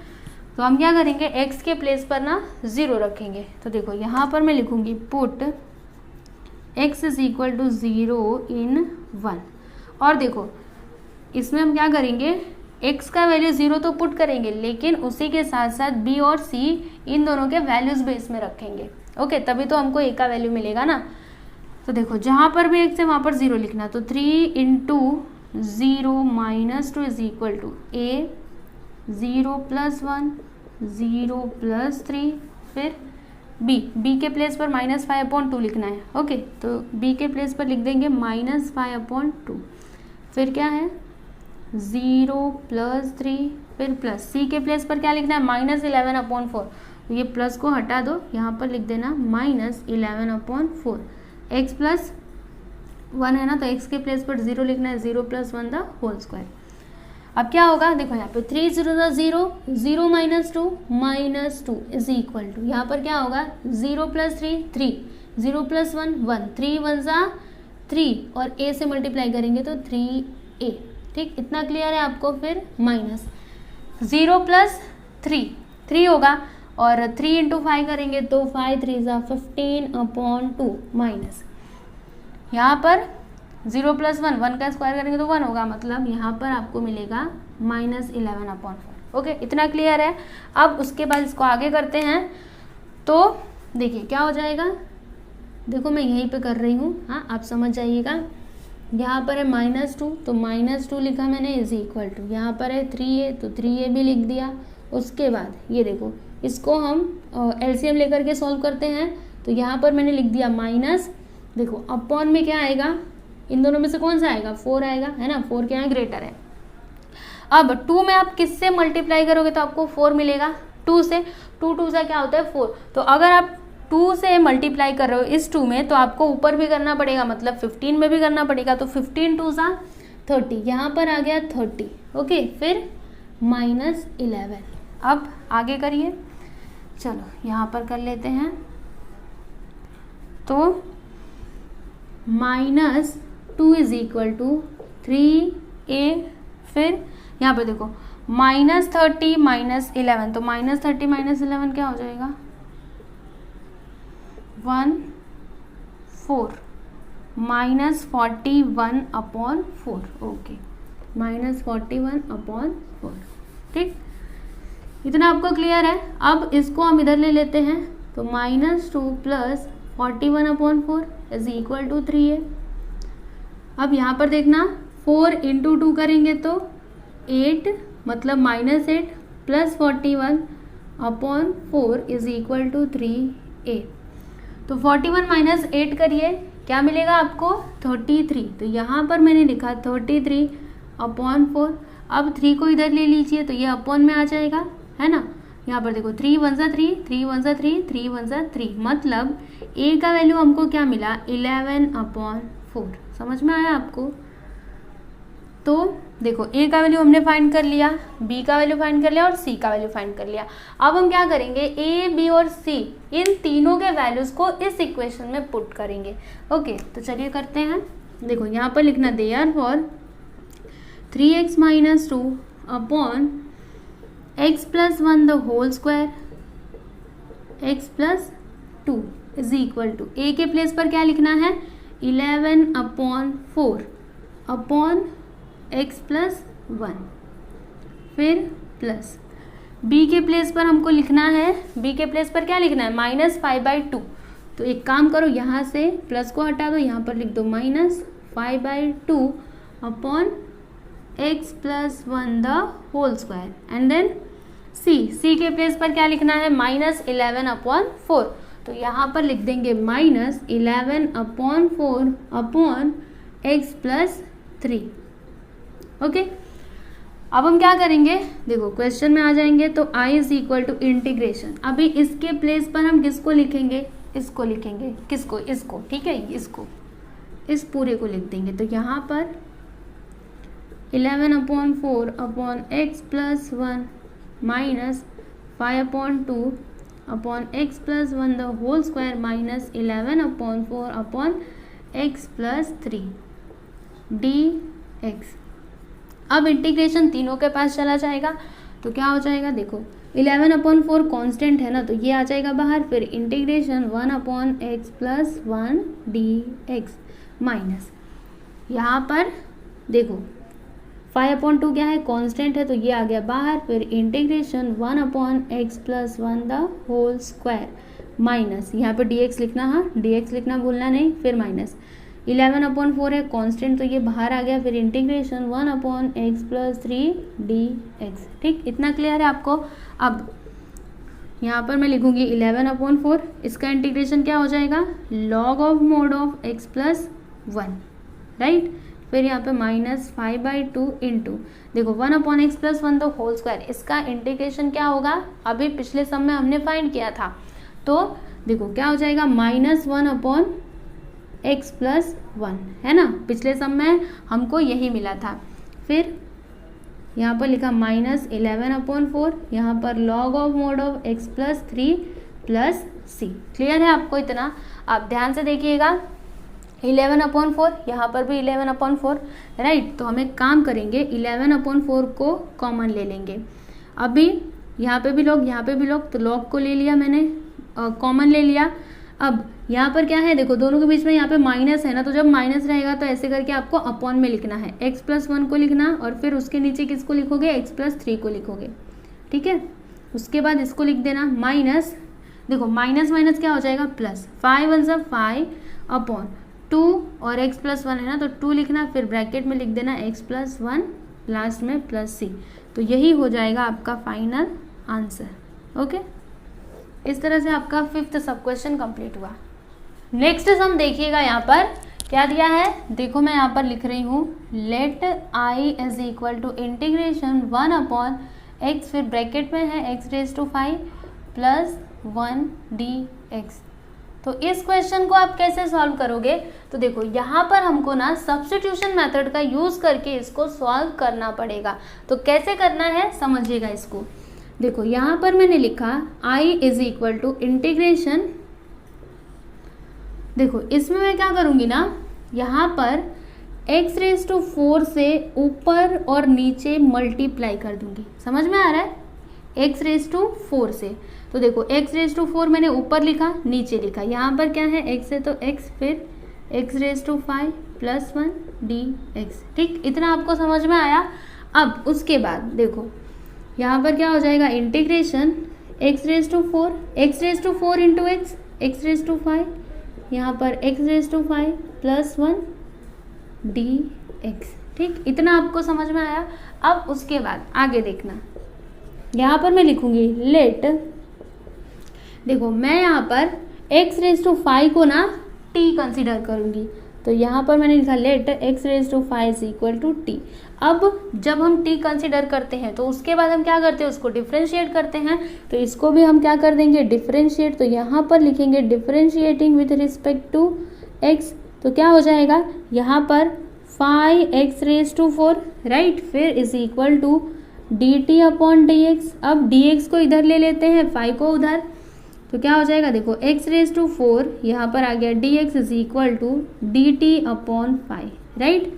तो हम क्या करेंगे, x के प्लेस पर ना 0 रखेंगे। तो देखो यहाँ पर मैं लिखूंगी put x is equal to 0 in 1, और देखो इसमें हम क्या करेंगे, x का वैल्यू 0 तो पुट करेंगे, लेकिन उसी के साथ साथ b और c इन दोनों के वैल्यूज बेस में रखेंगे। ओके, तभी तो हमको a का वैल्यू मिलेगा ना। तो देखो जहाँ पर भी x है वहाँ पर 0 लिखना, तो 3 into 0 -2 is equal to a, 0 plus 1 0 plus 3, फिर b के प्लेस पर -5/2 लिखना है। ओके, तो b के प्लेस पर लिख देंगे -5/2, फिर क्या है 0 प्लस 3, फिर प्लस c के प्लेस पर क्या लिखना है, -11/4, तो ये प्लस को हटा दो, यहाँ पर लिख देना -11/4, x प्लस 1 है ना, तो x के प्लेस पर 0 लिखना है, 0 प्लस 1 द होल स्क्वायर। अब क्या होगा, देखो यहाँ पे 3 0 0, 0 -2 इज इक्वल टू, यहाँ पर क्या होगा 0 प्लस 3 3, 0 प्लस 1 1, 3 1 3, और a से मल्टीप्लाई करेंगे तो 3a। ठीक, इतना क्लियर है आपको। फिर -0 प्लस 3 होगा, और 3 इंटू 5 करेंगे तो 5 3 15/2 माइनस, यहाँ पर 0 + 1, 1 का स्क्वायर करेंगे तो 1 होगा, मतलब यहाँ पर आपको मिलेगा -11/4। ओके, इतना क्लियर है। अब उसके बाद इसको आगे करते हैं, तो देखिए क्या हो जाएगा। देखो मैं यहीं पे कर रही हूँ, हाँ आप समझ जाइएगा। यहाँ पर है -2, तो -2 लिखा मैंने इज इक्वल टू, यहाँ पर है 3a, तो 3a भी लिख दिया। उसके बाद ये देखो, इसको हम एलसीएम लेकर के सॉल्व करते हैं, तो यहाँ पर मैंने लिख दिया माइनस, देखो अपॉन में क्या आएगा, इन दोनों में से कौन सा आएगा, 4 आएगा, है ना, 4 क्या है, ग्रेटर है। अब 2 में आप किससे मल्टीप्लाई करोगे तो आपको 4 मिलेगा, 2 से, 2 से क्या होता है 4, तो अगर आप 2 से मल्टीप्लाई कर रहे हो इस 2 में, तो आपको ऊपर भी करना पड़ेगा, मतलब 15 में भी करना पड़ेगा, तो 15 2 सा 30, यहाँ पर आ गया 30। ओके, फिर -11। अब आगे करिए, चलो यहाँ पर कर लेते हैं, तो -2 इज इक्वल टू 3a, फिर यहाँ पर देखो -30 -11, तो -30 -11 क्या हो जाएगा, 1 4 -41/4। ओके, -41/4। ठीक, इतना आपको क्लियर है। अब इसको हम इधर ले लेते हैं, तो -2 + 41/4 इज इक्वल टू 3a। अब यहाँ पर देखना, 4 × 2 करेंगे तो 8, मतलब -8 + 41/4 इज इक्वल टू 3a। तो 41 - 8 करिए, क्या मिलेगा आपको, 33। तो यहाँ पर मैंने लिखा 33/4। अब 3 को इधर ले लीजिए, तो ये अपॉन में आ जाएगा, है ना। यहाँ पर देखो 3 1 3, 3 1 3, 3 1 3, मतलब a का वैल्यू हमको क्या मिला, 11/4। समझ में आया आपको। तो देखो a का वैल्यू हमने फाइंड कर लिया, b का वैल्यू फाइंड कर लिया और c का वैल्यू फाइंड कर लिया। अब हम क्या करेंगे, a, b और c इन तीनों के वैल्यूज को इस इक्वेशन में पुट करेंगे। ओके, तो चलिए करते हैं। देखो यहाँ पर लिखना, therefore 3x - 2 upon x + 1 the whole square, x + 2 is equal to, a के प्लेस पर क्या लिखना है, 11/4 अपॉन x + 1, फिर प्लस b के प्लेस पर हमको लिखना है, b के प्लेस पर क्या लिखना है, -5/2। तो एक काम करो, यहाँ से प्लस को हटा दो, यहाँ पर लिख दो -5/2 upon x + 1 the whole square, and then c के प्लेस पर क्या लिखना है, -11/4। तो यहाँ पर लिख देंगे -11/4 अपॉन x + 3। ओके, अब हम क्या करेंगे, देखो क्वेश्चन में आ जाएंगे, तो I is equal to integration. अभी इसके प्लेस पर हम किसको लिखेंगे, इसको लिखेंगे, किसको, इसको, ठीक है, इसको, इस पूरे को लिख देंगे। तो यहाँ पर 11/4 upon x + 1 -5/2 upon x + 1 the whole square -11/4 upon x + 3 dx। अब इंटीग्रेशन तीनों के पास चला जाएगा, तो क्या हो जाएगा, देखो 11/4 कांस्टेंट है ना, तो ये आ जाएगा बाहर, फिर इंटीग्रेशन 1/x + 1 dx माइनस, यहाँ पर देखो 5/2 क्या है, कांस्टेंट है, तो ये आ गया बाहर, फिर integration 1/x + 1 the whole square minus, यहाँ पर dx लिखना, हाँ dx लिखना भूलना नहीं, फिर माइनस 11/4 है कांस्टेंट, तो ये बाहर आ गया, फिर इंटीग्रेशन 1/x + 3 dx। ठीक, इतना क्लियर है आपको। अब यहाँ पर मैं लिखूंगी 11/4, इसका इंटीग्रेशन क्या हो जाएगा, log of mode of x + 1, right. फिर यहाँ पे -5/2 इंटू, देखो 1/x + 1 द होल स्क्वायर, इसका इंटीग्रेशन क्या होगा, अभी पिछले सम में हमने फाइंड किया था, तो देखो क्या हो जाएगा, -1/x + 1, है ना, पिछले सम में हमको यही मिला था। फिर यहाँ पर लिखा -11/4, यहाँ पर log of mode of x + 3 + c। Clear है आपको इतना। आप ध्यान से देखिएगा, 11/4, यहाँ पर भी 11/4, राइट। तो हम एक काम करेंगे, 11/4 को कॉमन ले लेंगे। अभी यहाँ पे भी log, यहाँ पे भी log, तो log को ले लिया मैंने, कॉमन ले लिया। अब यहाँ पर क्या है, देखो दोनों के बीच में यहाँ पे माइनस है ना, तो जब माइनस रहेगा तो ऐसे करके आपको अपॉन में लिखना है, x+1 को लिखना और फिर उसके नीचे किसको लिखोगे, x+3 को लिखोगे, ठीक है। उसके बाद इसको लिख देना माइनस, देखो माइनस माइनस क्या हो जाएगा प्लस, 5 × 1 = 5 अपॉन 2 और x+1 है ना तो 2 लिखना, फिर ब्रैकेट में लिख देना x+1 लास्ट में +c। तो यही हो जाएगा आपका फाइनल आंसर। ओके, इस तरह से आपका 5th सब क्वेश्चन कंप्लीट हुआ। नेक्स्ट सम देखिएगा, यहाँ पर क्या दिया है, देखो मैं यहाँ पर लिख रही हूँ लेट i = इंटीग्रेशन 1/x, फिर ब्रैकेट में है x⁵ प्लस 1 dx। तो इस क्वेश्चन को आप कैसे सॉल्व करोगे, तो देखो यहाँ पर हमको ना सब्स्टिट्यूशन मेथड का यूज़ करके इसको सॉल्व करना पड़ेगा। तो कैसे करना है समझिएगा इसको। देखो यहाँ पर मैंने लिखा i = इंटीग्रेशन, देखो इसमें मैं क्या करूँगी ना, यहाँ पर x⁴ से ऊपर और नीचे मल्टीप्लाई कर दूंगी, समझ में आ रहा है, x⁴ से। तो देखो x⁴ मैंने ऊपर लिखा नीचे लिखा, यहाँ पर क्या है x है तो x, फिर x⁵ प्लस 1 dx, ठीक, इतना आपको समझ में आया। अब उसके बाद देखो यहाँ पर क्या हो जाएगा, इंटीग्रेशन x⁴ इंटू x⁵, यहाँ पर x⁵ प्लस 1 dx, ठीक, इतना आपको समझ में आया। अब उसके बाद आगे देखना, यहाँ पर मैं लिखूंगी लेट, देखो मैं यहाँ पर x⁵ को ना t कंसीडर करूंगी, तो यहाँ पर मैंने लिखा लेट x⁵ = t। अब जब हम t कंसीडर करते हैं तो उसके बाद हम क्या करते हैं, उसको डिफ्रेंशिएट करते हैं, तो इसको भी हम क्या कर देंगे डिफ्रेंशिएट। तो यहाँ पर लिखेंगे differentiating with respect to x, तो क्या हो जाएगा यहाँ पर 5x⁴, राइट, फिर इज इक्वल टू dt/dx। अब dx को इधर ले लेते हैं, 5 को उधर, तो क्या हो जाएगा, देखो x⁴ यहाँ पर आ गया, dx is equal to dt/5, right.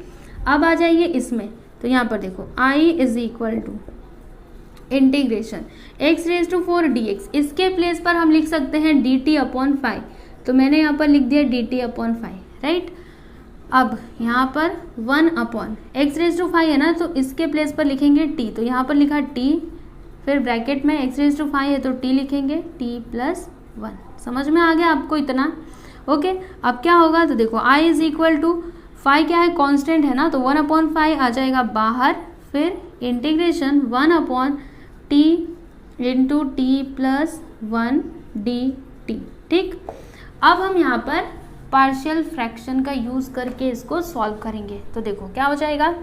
अब आ जाइए इसमें, तो यहाँ पर देखो i = इंटीग्रेशन x⁴ dx, इसके प्लेस पर हम लिख सकते हैं dt/5, तो मैंने यहाँ पर लिख दिया dt/5, राइट। अब यहाँ पर 1/x⁵ है ना, तो इसके प्लेस पर लिखेंगे t, तो यहाँ पर लिखा t, फिर ब्रैकेट में x⁵ है तो t लिखेंगे t+1। समझ में आ गया आपको इतना। ओके, अब क्या होगा, तो देखो i = 5 क्या है, कांस्टेंट है ना, तो 1/5 आ जाएगा बाहर, फिर integration 1/t into t+1 dt, ठीक। अब हम यहाँ पर पार्शियल फ्रैक्शन का यूज़ करके इसको सॉल्व करेंगे। तो देखो क्या हो जाएगा,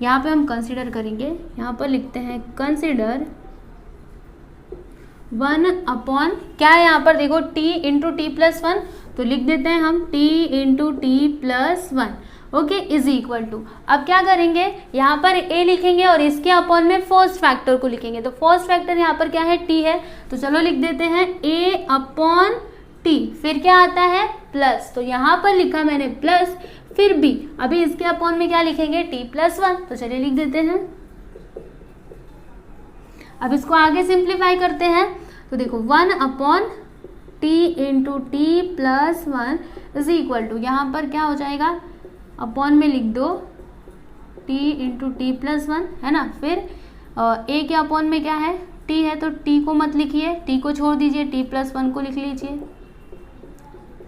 यहाँ पे हम कंसीडर करेंगे, यहाँ पर लिखते हैं कंसीडर 1/ क्या है यहाँ पर, देखो t इंटू t+1, तो लिख देते हैं हम t into t+1, okay, is equal to, अब क्या करेंगे, यहाँ पर a लिखेंगे और इसके अपॉन में फर्स्ट फैक्टर को लिखेंगे। तो फर्स्ट फैक्टर यहाँ पर क्या है, t है, तो चलो लिख देते हैं a/t, फिर क्या आता है प्लस, तो यहाँ पर लिखा मैंने प्लस, फिर b, अभी इसके अपॉन में क्या लिखेंगे t+1, तो चलिए लिख देते हैं। अब इसको आगे सिंप्लीफाई करते हैं, तो देखो 1/t into t+1 is equal to, यहाँ पर क्या हो जाएगा, अपॉन में लिख दो t इंटू t+1, है ना, फिर a के अपॉन में क्या है, t है, तो t को मत लिखिए, t को छोड़ दीजिए, t+1 को लिख लीजिए,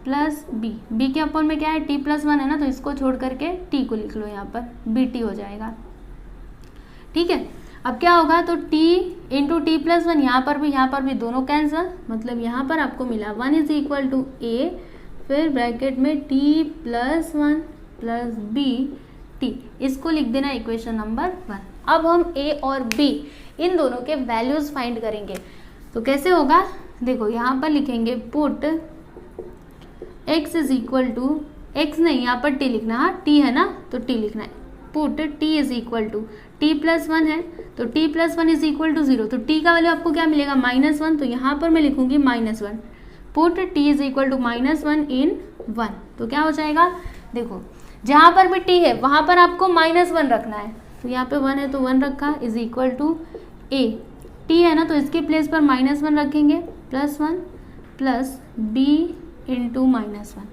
प्लस b के अपॉन में क्या है, t+1 है ना, तो इसको छोड़ करके t को लिख लो, यहाँ पर bt हो जाएगा, ठीक है। अब क्या होगा, तो t इंटू t+1, यहाँ पर भी दोनों कैंसिल, मतलब यहाँ पर आपको मिला 1 इज इक्वल टू a, फिर ब्रैकेट में t+1 प्लस bt, इसको लिख देना इक्वेशन नंबर 1। अब हम a और b इन दोनों के वैल्यूज फाइंड करेंगे। तो कैसे होगा, देखो यहाँ पर लिखेंगे put x is equal to, x नहीं यहाँ पर t लिखना, हाँ t है ना, तो t लिखना है, put t is equal to t+1 है, तो t+1 इज इक्वल टू 0, तो t का वैल्यू आपको क्या मिलेगा -1, तो यहाँ पर मैं लिखूंगी -1, put t is equal to -1 in 1, तो क्या हो जाएगा, देखो जहाँ पर भी t है वहाँ पर आपको -1 रखना है, तो यहाँ पे 1 है तो 1 रखा, is equal to a, t है ना, तो इसके प्लेस पर -1 रखेंगे, +1 प्लस b इंटू -1।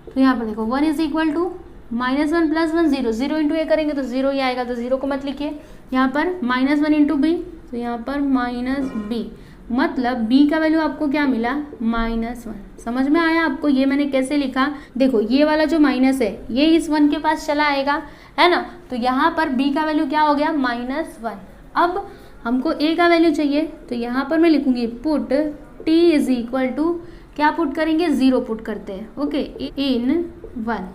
तो यहाँ पर देखो 1 इज इक्वल टू -1 + 1 0, 0 इंटू ए करेंगे तो 0 ही आएगा, तो 0 को मत लिखिए। यहाँ पर -1 इंटू बी, तो यहाँ पर -b, मतलब b का वैल्यू आपको क्या मिला, -1। समझ में आया आपको ये मैंने कैसे लिखा? देखो ये वाला जो माइनस है ये इस 1 के पास चला आएगा, है ना, तो यहाँ पर b का वैल्यू क्या हो गया, -1। अब हमको a का वैल्यू चाहिए, तो यहाँ पर मैं लिखूंगी put t is equal to, क्या पुट करेंगे, 0 पुट करते हैं, ओके, इन 1।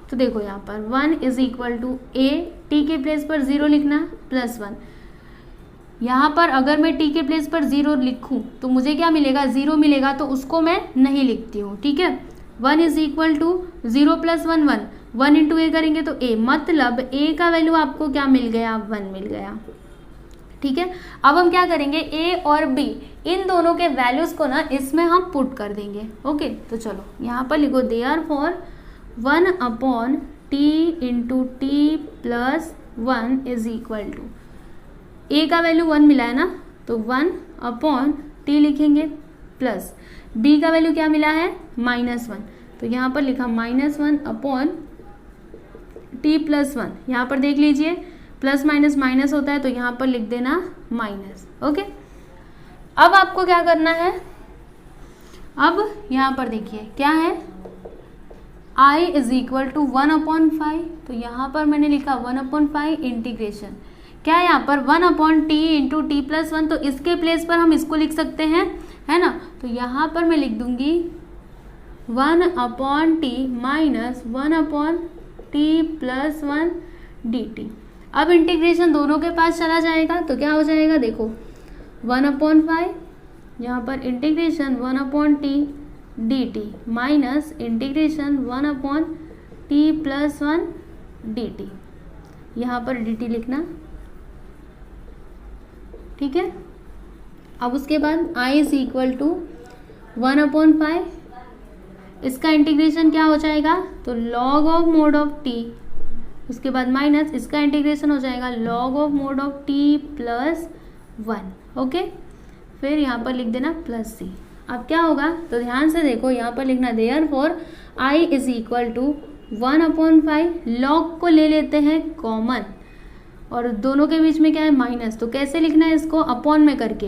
तो देखो यहाँ पर 1 is equal to a, t के प्लेस पर 0 लिखना +1। यहाँ पर अगर मैं t के प्लेस पर 0 लिखूँ तो मुझे क्या मिलेगा, 0 मिलेगा, तो उसको मैं नहीं लिखती हूँ, ठीक है। 1 इज इक्वल टू 0 + 1 1, 1 इंटू ए करेंगे तो a, मतलब a का वैल्यू आपको क्या मिल गया, 1 मिल गया, ठीक है। अब हम क्या करेंगे, a और b इन दोनों के वैल्यूज को ना इसमें हम पुट कर देंगे, ओके। तो चलो यहाँ पर लिखो therefore 1/t into t + 1 is equal to, a का वैल्यू 1 मिला है ना, तो 1/t लिखेंगे, प्लस b का वैल्यू क्या मिला है, -1, तो यहाँ पर लिखा -1/t + 1। यहाँ पर देख लीजिए प्लस माइनस माइनस होता है, तो यहाँ पर लिख देना माइनस, ओके। अब आपको क्या करना है, अब यहाँ पर देखिए क्या है, i इज इक्वल टू 1/5, तो यहाँ पर मैंने लिखा 1/5 इंटीग्रेशन, क्या है यहाँ पर 1/t इंटू t + 1, तो इसके प्लेस पर हम इसको लिख सकते हैं, है ना, तो यहाँ पर मैं लिख दूंगी 1/t माइनस 1/t + 1 dt। अब इंटीग्रेशन दोनों के पास चला जाएगा, तो क्या हो जाएगा, देखो 1/5, यहाँ पर integration 1/t dt minus integration 1/t + 1 dt, यहाँ पर dt लिखना, ठीक है। अब उसके बाद i इज इक्वल टू 1/5, इसका इंटीग्रेशन क्या हो जाएगा, तो log of mode of t, उसके बाद माइनस इसका इंटीग्रेशन हो जाएगा log of mode of t + 1, okay. फिर यहाँ पर लिख देना +c। अब क्या होगा, तो ध्यान से देखो यहाँ पर लिखना therefore i is equal to 1/5, log को ले लेते हैं कॉमन, और दोनों के बीच में क्या है, माइनस, तो कैसे लिखना है इसको, अपॉन में करके,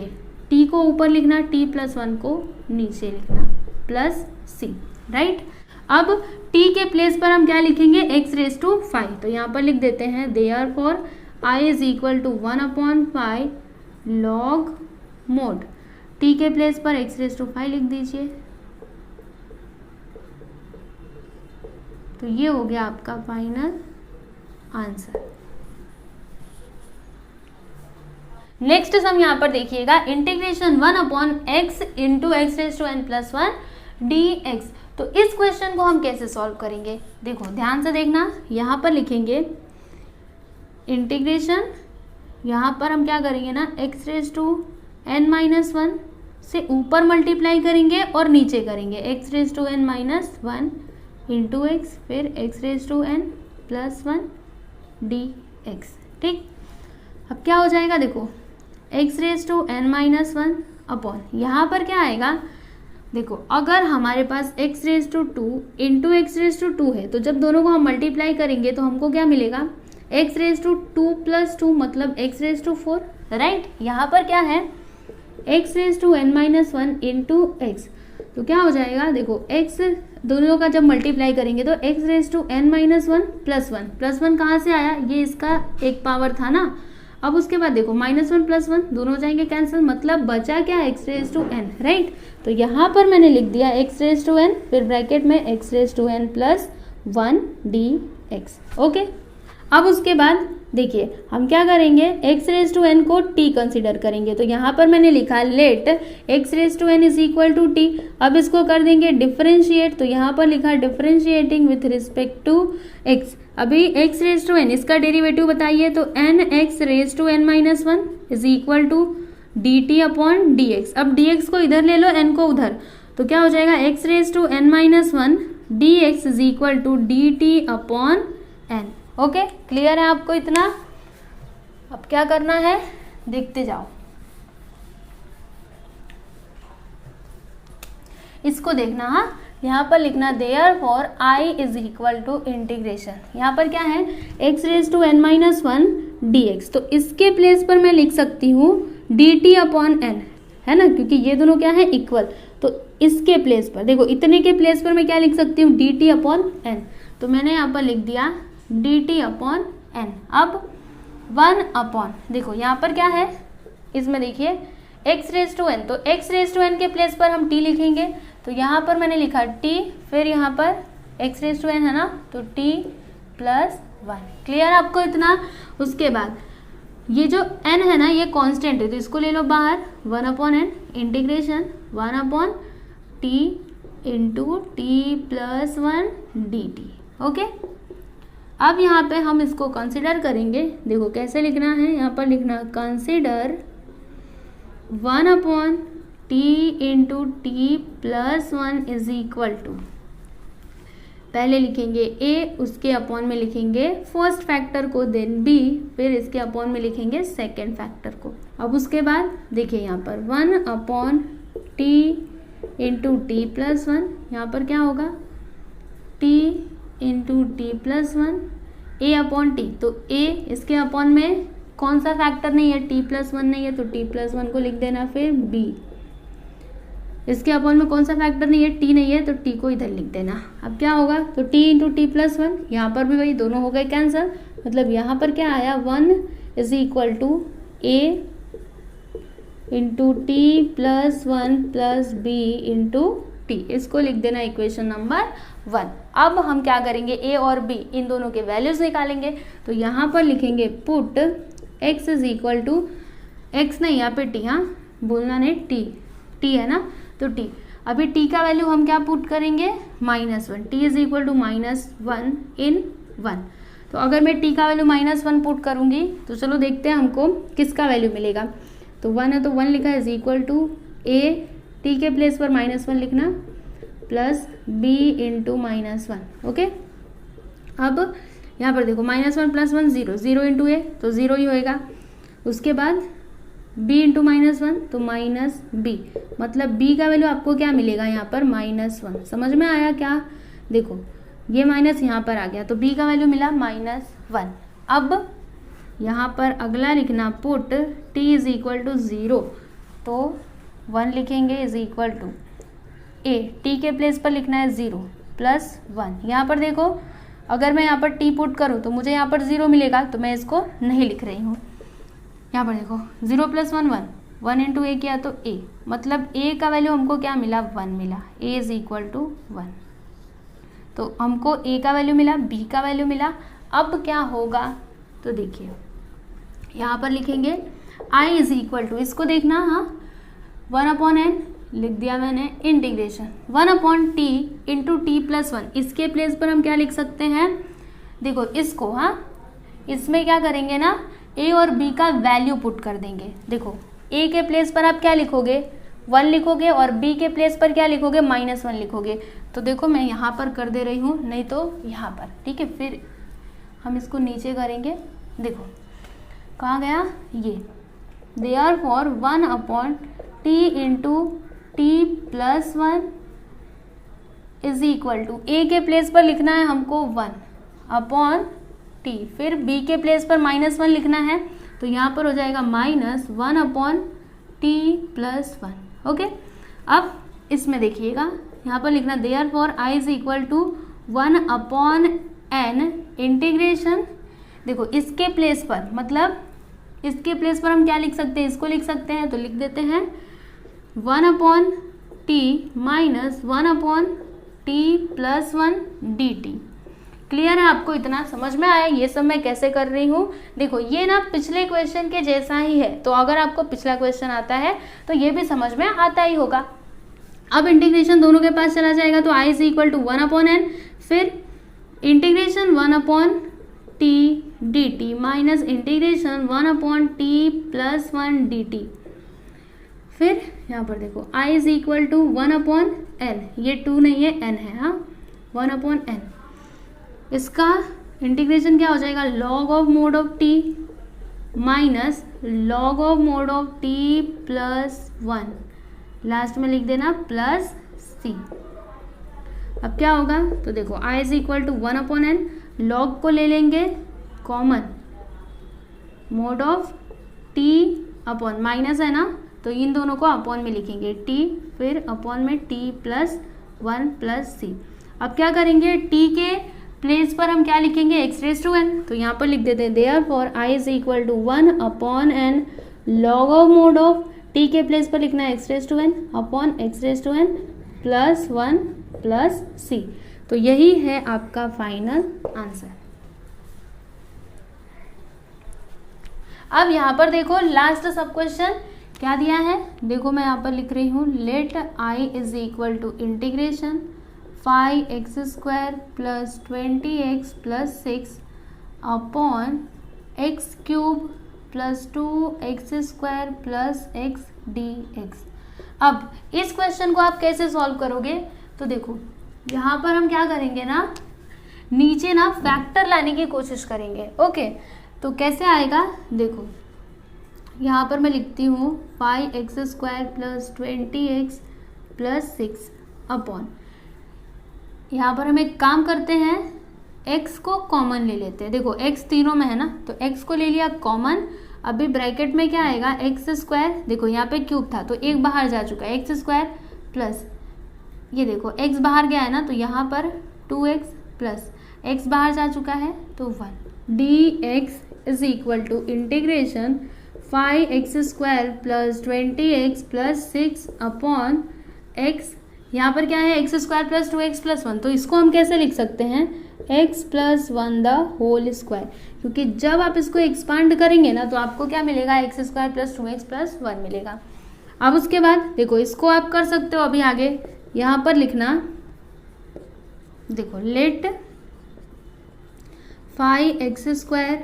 t को ऊपर लिखना, t + 1 को नीचे लिखना, +c, राइट। अब t के प्लेस पर हम क्या लिखेंगे, x⁵, तो यहाँ पर लिख देते हैं therefore i is equal to 1/5 log mod, t के प्लेस पर x⁵ लिख दीजिए। तो ये हो गया आपका फाइनल आंसर। नेक्स्ट सम यहाँ पर देखिएगा, integration 1/x into x⁴n + 1 dx। तो इस क्वेश्चन को हम कैसे सॉल्व करेंगे, देखो ध्यान से देखना, यहाँ पर लिखेंगे इंटीग्रेशन, यहाँ पर हम क्या करेंगे ना, x⁻n - 1 से ऊपर मल्टीप्लाई करेंगे और नीचे करेंगे x⁻n - 1 इंटू x, फिर x⁻n + 1 dx, ठीक। अब क्या हो जाएगा, देखो x⁻n - 1 अपॉन, यहाँ पर क्या आएगा, देखो अगर हमारे पास x⁻² इंटू x⁻² है, तो जब दोनों को हम मल्टीप्लाई करेंगे तो हमको क्या मिलेगा, x⁻² + 2 मतलब x⁻4, राइट। यहाँ पर क्या है, x⁻n - 1 इंटू x, तो क्या हो जाएगा, देखो x दोनों का जब मल्टीप्लाई करेंगे तो x⁻n - 1 + 1 कहाँ से आया, ये इसका एक पावर था ना। अब उसके बाद देखो -1 + 1 दोनों हो जाएंगे कैंसिल, मतलब बचा क्या, x⁻n, राइट। तो यहाँ पर मैंने लिख दिया x⁻n, फिर ब्रैकेट में x⁻n + 1 dx, ओके। अब उसके बाद देखिए हम क्या करेंगे, x⁻n को t कंसीडर करेंगे, तो यहाँ पर मैंने लिखा let x⁻n is equal to t। अब इसको कर देंगे डिफरेंशिएट, तो यहाँ पर लिखा differentiating with respect to x। अभी x⁻n इसका डेरिवेटिव बताइए, तो nx⁻n - 1 is equal to dt/dx। अब dx को इधर ले लो, n को उधर, तो क्या हो जाएगा, x⁻n - 1 dx is equal to dt/n, okay. Clear है आपको इतना। अब क्या करना है, देखते जाओ, इसको देखना, हाँ यहाँ पर लिखना therefore I is equal to integration, यहाँ पर क्या है x raise to n minus one dx, तो इसके प्लेस पर मैं लिख सकती हूँ dt अपॉन n, है ना, क्योंकि ये दोनों क्या है इक्वल। तो इसके प्लेस पर देखो, इतने के प्लेस पर मैं क्या लिख सकती हूँ dt अपॉन n, तो मैंने यहाँ पर लिख दिया dt अपॉन n। अब 1 अपॉन, देखो यहाँ पर क्या है, इसमें देखिए x रेज टू n, तो x रेज टू n के प्लेस पर हम t लिखेंगे, तो यहाँ पर मैंने लिखा t, फिर यहाँ पर x रेज टू n है ना, तो t प्लस 1। क्लियर आपको इतना। उसके बाद ये जो n है ना ये कांस्टेंट है, तो इसको ले लो बाहर, 1 upon n integration 1 upon t into t plus 1 dt। Okay, अब यहाँ पे हम इसको कंसिडर करेंगे। देखो कैसे लिखना है, यहाँ पर लिखना consider 1 upon t into t plus 1 is equal to, पहले लिखेंगे a, उसके अपॉन में लिखेंगे फर्स्ट फैक्टर को, देन b, फिर इसके अपॉन में लिखेंगे सेकेंड फैक्टर को। अब उसके बाद देखिए यहाँ पर 1 upon t into t plus 1, यहाँ पर क्या होगा t into t plus 1 a upon T, तो a इसके अपॉन में कौन सा फैक्टर नहीं है, t प्लस 1 नहीं है, तो t प्लस 1 को लिख देना, फिर b इसके अपॉन में कौन सा फैक्टर नहीं है, t नहीं है, तो t को इधर लिख देना। अब क्या होगा, तो t इंटू टी प्लस 1, यहाँ पर भी वही दोनों हो गए कैंसिल, मतलब यहाँ पर क्या आया 1 is equal to a into t plus 1 plus b into t, इसको लिख देना इक्वेशन नंबर 1। अब हम क्या करेंगे, a और b इन दोनों के वैल्यूज निकालेंगे, तो यहाँ पर लिखेंगे put x is equal to, x नहीं यहाँ पे t, हाँ बोलना नहीं, t है ना, तो t, अभी t का वैल्यू हम क्या पुट करेंगे -1, t is equal to -1 in 1, तो अगर मैं t का वैल्यू -1 पुट करूंगी तो चलो देखते हैं हमको किसका वैल्यू मिलेगा। तो 1 है तो 1 लिखा है is equal to a, t के प्लेस पर -1 लिखना, प्लस b इंटू -1। ओके, अब यहाँ पर देखो -1 प्लस 1 0, 0 इंटू a तो 0 ही होएगा, उसके बाद b इंटू -1 तो -b, मतलब b का वैल्यू आपको क्या मिलेगा यहाँ पर -1। समझ में आया क्या, देखो ये माइनस यहाँ पर आ गया, तो b का वैल्यू मिला -1। अब यहाँ पर अगला लिखना put t is equal to 0, तो 1 लिखेंगे is equal to a, t के प्लेस पर लिखना है 0 प्लस 1। यहाँ पर देखो अगर मैं यहाँ पर t पुट करूँ तो मुझे यहाँ पर 0 मिलेगा, तो मैं इसको नहीं लिख रही हूँ। यहाँ पर देखो 0 प्लस 1 1 इंटू a किया तो a, मतलब a का वैल्यू हमको क्या मिला 1 मिला, a इज इक्वल टू 1, तो हमको a का वैल्यू मिला, b का वैल्यू मिला। अब क्या होगा, तो देखिए यहाँ पर लिखेंगे i इज इक्वल टू, इसको देखना, हाँ 1 अपॉन n लिख दिया मैंने, integration 1 upon t into t plus 1, इसके प्लेस पर हम क्या लिख सकते हैं, देखो इसको, हाँ इसमें क्या करेंगे ना, a और b का वैल्यू पुट कर देंगे। देखो a के प्लेस पर आप क्या लिखोगे 1 लिखोगे, और b के प्लेस पर क्या लिखोगे -1 लिखोगे। तो देखो मैं यहाँ पर कर दे रही हूँ, नहीं तो यहाँ पर, ठीक है, फिर हम इसको नीचे करेंगे। देखो कहाँ गया ये, therefore 1 upon t into t plus 1 is equal to, a के प्लेस पर लिखना है हमको 1 अपॉन t, फिर b के प्लेस पर -1 लिखना है, तो यहाँ पर हो जाएगा -1 अपॉन t प्लस 1। ओके, अब इसमें देखिएगा यहाँ पर लिखना therefore i is equal to 1 upon n integration, देखो इसके प्लेस पर, मतलब इसके प्लेस पर हम क्या लिख सकते हैं, इसको लिख सकते हैं, तो लिख देते हैं 1 upon t minus 1 upon t plus 1 dt। Clear है आपको, इतना समझ में आया, ये सब मैं कैसे कर रही हूँ। देखो ये ना पिछले क्वेश्चन के जैसा ही है, तो अगर आपको पिछला क्वेश्चन आता है तो ये भी समझ में आता ही होगा। अब इंटीग्रेशन दोनों के पास चला जाएगा, तो i is equal to 1 upon n, फिर integration 1 upon t dt minus integration 1 upon t plus 1 dt। फिर यहाँ पर देखो i is equal to 1 upon n, ये 2 नहीं है n है, हाँ 1 अपॉन n, इसका इंटीग्रेशन क्या हो जाएगा log of mode of t minus log of mode of t plus 1, last में लिख देना प्लस c। अब क्या होगा, तो देखो i is equal to 1/n, log को ले लेंगे common, mod of t upon, minus है ना तो इन दोनों को अपॉन में लिखेंगे t, फिर अपॉन में t प्लस 1 प्लस c। अब क्या करेंगे, t के प्लेस पर हम क्या लिखेंगे, x रेज टू n, तो यहाँ पर लिख देते हैं therefore i is equal to 1/n log of mode of t के प्लेस पर लिखना है x raise to n upon x raise to n plus 1 plus c। तो यही है आपका फाइनल आंसर। अब यहाँ पर देखो लास्ट सब क्वेश्चन क्या दिया है, देखो मैं यहाँ पर लिख रही हूँ, let i is equal to integration 5x² plus 20x plus 6 upon x³ plus 2x² plus x dx। अब इस क्वेश्चन को आप कैसे सॉल्व करोगे, तो देखो यहाँ पर हम क्या करेंगे ना, नीचे ना फैक्टर लाने की कोशिश करेंगे। ओके, तो कैसे आएगा, देखो यहाँ पर मैं लिखती हूँ 5x² plus 20x plus 6 upon, यहाँ पर हम एक काम करते हैं, x को कॉमन ले लेते हैं। देखो x तीनों में है ना, तो x को ले लिया कॉमन, अभी ब्रैकेट में क्या आएगा, x², देखो यहाँ पे क्यूब था तो एक बाहर जा चुका है, x² प्लस ये देखो x बाहर गया है ना, तो यहाँ पर 2x प्लस x बाहर जा चुका है तो 1 dx is equal to integration 5x² plus 20x plus 6 upon x, यहाँ पर क्या है x² प्लस 2x प्लस 1, तो इसको हम कैसे लिख सकते हैं, x plus 1 the whole square, क्योंकि जब आप इसको एक्सपांड करेंगे ना तो आपको क्या मिलेगा, x² प्लस 2x प्लस 1 मिलेगा। अब उसके बाद देखो इसको आप कर सकते हो, अभी आगे यहाँ पर लिखना, देखो let 5x²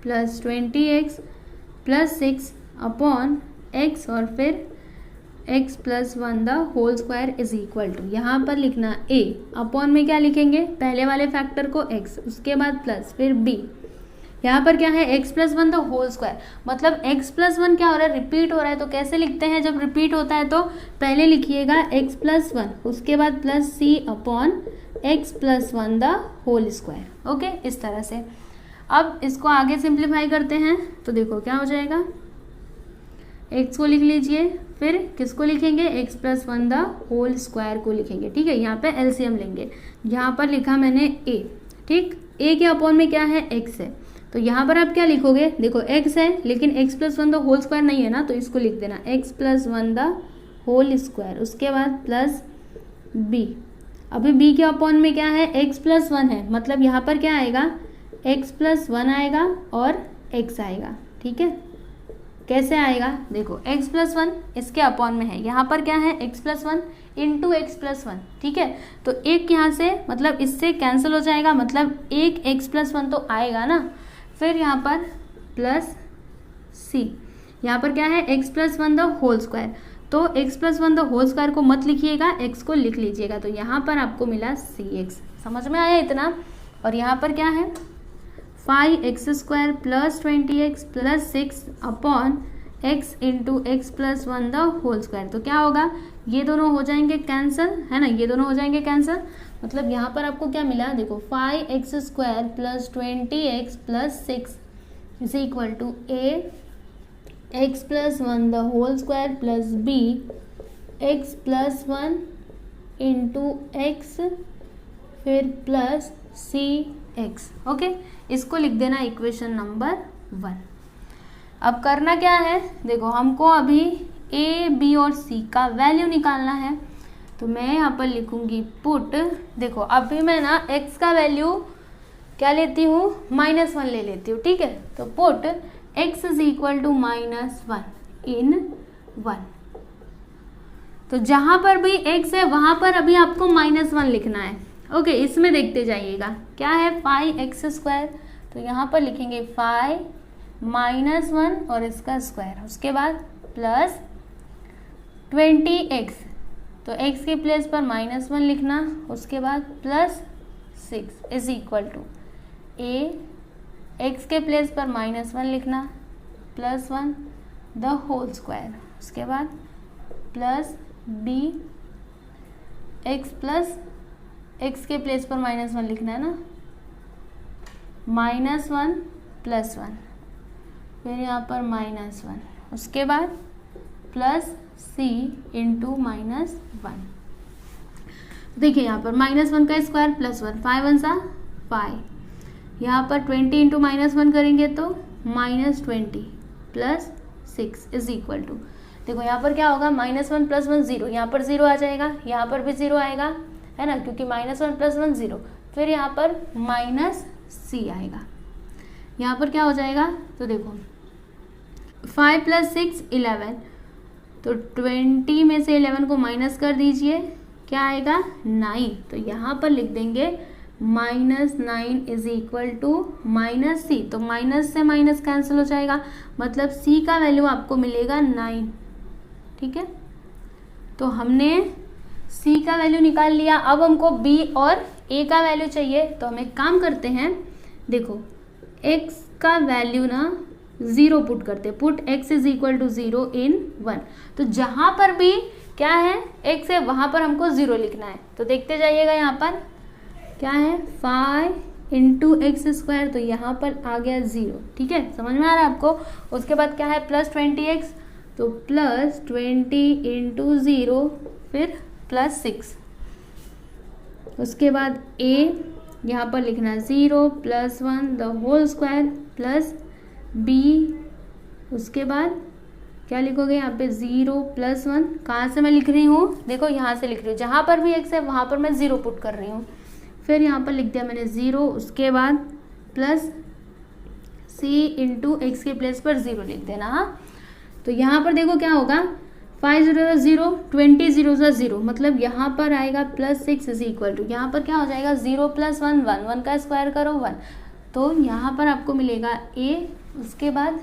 plus 20x plus 6 upon x और फिर x plus 1 the whole square is equal to, यहाँ पर लिखना a, अपॉन में क्या लिखेंगे, पहले वाले फैक्टर को x, उसके बाद प्लस फिर b, यहाँ पर क्या है x plus 1 the whole square, मतलब x प्लस 1 क्या हो रहा है, रिपीट हो रहा है, तो कैसे लिखते हैं, जब रिपीट होता है तो पहले लिखिएगा x प्लस 1 उसके बाद plus c upon x plus 1 the whole square. Okay, इस तरह से। अब इसको आगे सिंप्लीफाई करते हैं, तो देखो क्या हो जाएगा, x को लिख लीजिए, फिर किसको लिखेंगे, x plus 1 the whole square को लिखेंगे। ठीक है, यहाँ पे एलसीएम लेंगे, यहाँ पर लिखा मैंने a, ठीक, a के अपॉन में क्या है, x है, तो यहाँ पर आप क्या लिखोगे, देखो x है लेकिन x plus 1 the whole square नहीं है ना, तो इसको लिख देना x plus 1 the whole square, उसके बाद प्लस b, अभी b के अपॉन में क्या है, x प्लस 1 है, मतलब यहाँ पर क्या आएगा, x प्लस 1 आएगा और x आएगा। ठीक है, कैसे आएगा, देखो x प्लस 1 इसके अपॉन में है, यहाँ पर क्या है, x plus 1 into x plus 1। ठीक है, तो एक यहाँ से मतलब इससे कैंसिल हो जाएगा, मतलब एक x प्लस 1 तो आएगा ना, फिर यहाँ पर प्लस c, यहाँ पर क्या है, x plus 1 the whole square, तो x plus 1 the whole square को मत लिखिएगा, x को लिख लीजिएगा, तो यहाँ पर आपको मिला cx। समझ में आया इतना। और यहाँ पर क्या है, 5x² plus 20x plus 6 upon x into x plus 1 the whole square, तो क्या होगा, ये दोनों हो जाएंगे कैंसिल, है ना, ये दोनों हो जाएंगे कैंसिल, मतलब यहाँ पर आपको क्या मिला, देखो 5x² plus 20x plus 6 is equal to a x plus 1 the whole square plus b x plus 1 into x फिर प्लस सी एक्स। ओके, इसको लिख देना इक्वेशन नंबर 1। अब करना क्या है, देखो हमको अभी a b और c का वैल्यू निकालना है, तो मैं यहाँ पर लिखूंगी पुट, देखो अभी मैं ना x का वैल्यू क्या लेती हूँ, -1 ले लेती हूँ। ठीक है, तो put x is equal to -1 in 1, तो जहाँ पर भी x है वहाँ पर अभी आपको -1 लिखना है। ओके, इसमें देखते जाइएगा क्या है, 5x², तो यहाँ पर लिखेंगे 5 -1 और इसका स्क्वायर, उसके बाद प्लस 20x, तो x के प्लेस पर -1 लिखना, उसके बाद plus 6 is equal to a x के प्लेस पर -1 लिखना प्लस 1 द होल स्क्वायर, उसके बाद plus b x plus x के प्लेस पर -1 लिखना है ना, -1 + 1, फिर यहाँ पर -1, उसके बाद प्लस c इंटू -1। देखिए यहाँ पर -1 का स्क्वायर +1, 5 1 सा 5, यहाँ पर 20 इंटू -1 करेंगे तो -20 + 6 इज इक्वल टू, देखो यहाँ पर क्या होगा, -1 + 1 0, यहाँ पर 0 आ जाएगा, यहाँ पर भी 0 आएगा, है ना, क्योंकि -1 + 1 0, फिर यहाँ पर -c आएगा, यहाँ पर क्या हो जाएगा, तो देखो 5 + 6 11, तो 20 में से 11 को माइनस कर दीजिए, क्या आएगा 9, तो यहाँ पर लिख देंगे -9 इज इक्वल टू -c, तो माइनस से माइनस कैंसिल हो जाएगा, मतलब c का वैल्यू आपको मिलेगा 9, ठीक है। तो हमने c का वैल्यू निकाल लिया, अब हमको b और a का वैल्यू चाहिए, तो हम एक काम करते हैं, देखो x का वैल्यू ना 0 पुट करते, put x is equal to 0 in 1, तो जहाँ पर भी क्या है x है वहाँ पर हमको 0 लिखना है, तो देखते जाइएगा यहाँ पर क्या है 5 इंटू x², तो यहाँ पर आ गया 0, ठीक है, समझ में आ रहा है आपको। उसके बाद क्या है +20x, तो +20 इंटू 0, फिर +6, उसके बाद a यहाँ पर लिखना 0 + 1 the whole square plus b, उसके बाद क्या लिखोगे यहाँ पे 0 + 1, कहाँ से मैं लिख रही हूँ, देखो यहाँ से लिख रही हूँ, जहाँ पर भी x है वहाँ पर मैं 0 पुट कर रही हूँ, फिर यहाँ पर लिख दिया मैंने 0, उसके बाद प्लस c इंटू एक्स के प्लेस पर 0 लिख देना। हाँ, तो यहाँ पर देखो क्या होगा, 5 0 0, 20 0 0, मतलब यहाँ पर आएगा +6 इज इक्वल टू, यहाँ पर क्या हो जाएगा 0 + 1 1, 1 का स्क्वायर करो 1, तो यहाँ पर आपको मिलेगा a, उसके बाद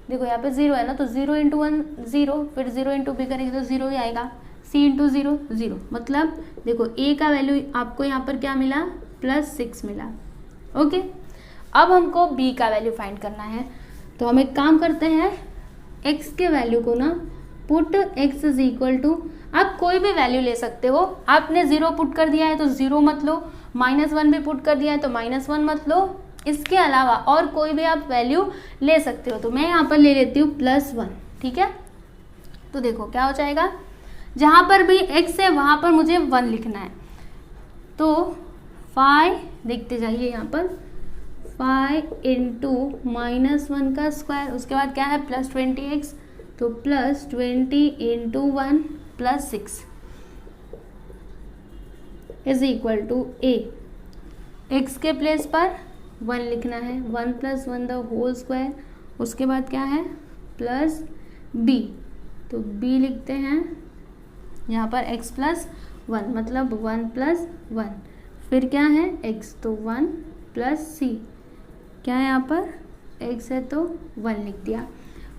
देखो यहाँ पे 0 है ना, तो 0 इंटू 1 0, फिर 0 इंटू b करेंगे तो 0 ही आएगा, c इंटू 0 0, मतलब देखो a का वैल्यू आपको यहाँ पर क्या मिला +6 मिला। ओके, अब हमको b का वैल्यू फाइंड करना है, तो हम एक काम करते हैं, x के वैल्यू को ना put x is equal to, आप कोई भी वैल्यू ले सकते हो, आपने 0 पुट कर दिया है तो 0 मत लो, -1 भी पुट कर दिया है तो -1 मत लो, इसके अलावा और कोई भी आप वैल्यू ले सकते हो, तो मैं यहाँ पर ले लेती हूँ +1, ठीक है। तो देखो क्या हो जाएगा, जहाँ पर भी x है वहाँ पर मुझे 1 लिखना है, तो 5 देखते जाइए यहाँ पर 5 इंटू -1 का स्क्वायर, उसके बाद क्या है +20x, तो +20 into 1 +6 is equal to a, x के प्लेस पर 1 लिखना है, 1 + 1 द होल स्क्वायर, उसके बाद क्या है प्लस b, तो b लिखते हैं यहाँ पर x + 1, मतलब 1 + 1, फिर क्या है x, तो 1 + c, क्या है यहाँ पर x है तो 1 लिख दिया।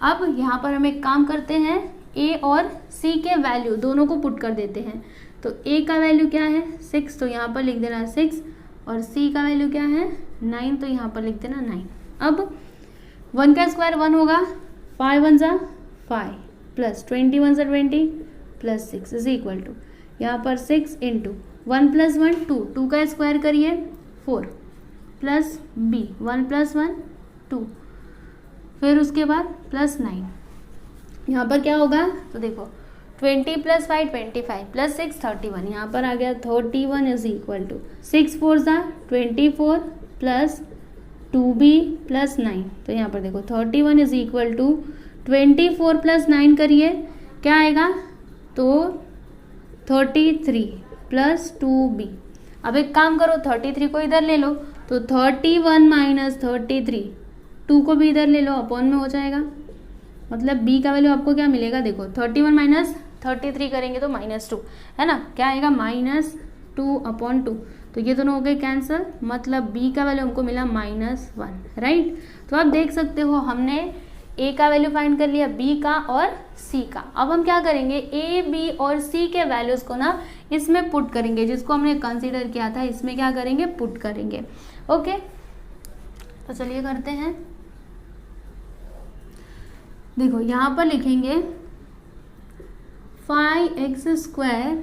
अब यहाँ पर हम एक काम करते हैं, a और c के वैल्यू दोनों को पुट कर देते हैं, तो a का वैल्यू क्या है 6, तो यहाँ पर लिख देना 6, और c का वैल्यू क्या है 9, तो यहाँ पर लिख देना 9। अब 1 का स्क्वायर 1 होगा, 5 1 सा 5 प्लस 20 1 सा 20 प्लस 6 इज इक्वल टू, यहाँ पर 6 इंटू 1 + 1 2, 2 का स्क्वायर करिए 4 प्लस b 1 + 1 2, फिर उसके बाद +9, यहाँ पर क्या होगा, तो देखो 20 + 5 25 प्लस 6 31, यहाँ पर आ गया 31 इज इक्वल टू 6 4 सा 24 प्लस 2b प्लस 9, तो यहाँ पर देखो 31 इज इक्वल टू 24 + 9 करिए, क्या आएगा, तो 33 प्लस 2b। अब एक काम करो, 33 को इधर ले लो, तो 31 - 33, 2 को भी इधर ले लो, अपॉन में हो जाएगा, मतलब b का वैल्यू आपको क्या मिलेगा, देखो 31 - 33 करेंगे तो -2, है ना, क्या आएगा -2/2, तो ये दोनों हो गए कैंसिल, मतलब b का वैल्यू हमको मिला -1, राइट। तो आप देख सकते हो हमने a का वैल्यू फाइंड कर लिया, b का और c का। अब हम क्या करेंगे, a b और c के वैल्यूज को ना इसमें पुट करेंगे, जिसको हमने कंसीडर किया था इसमें क्या करेंगे, पुट करेंगे। ओके, तो चलिए करते हैं, देखो यहाँ पर लिखेंगे 5x²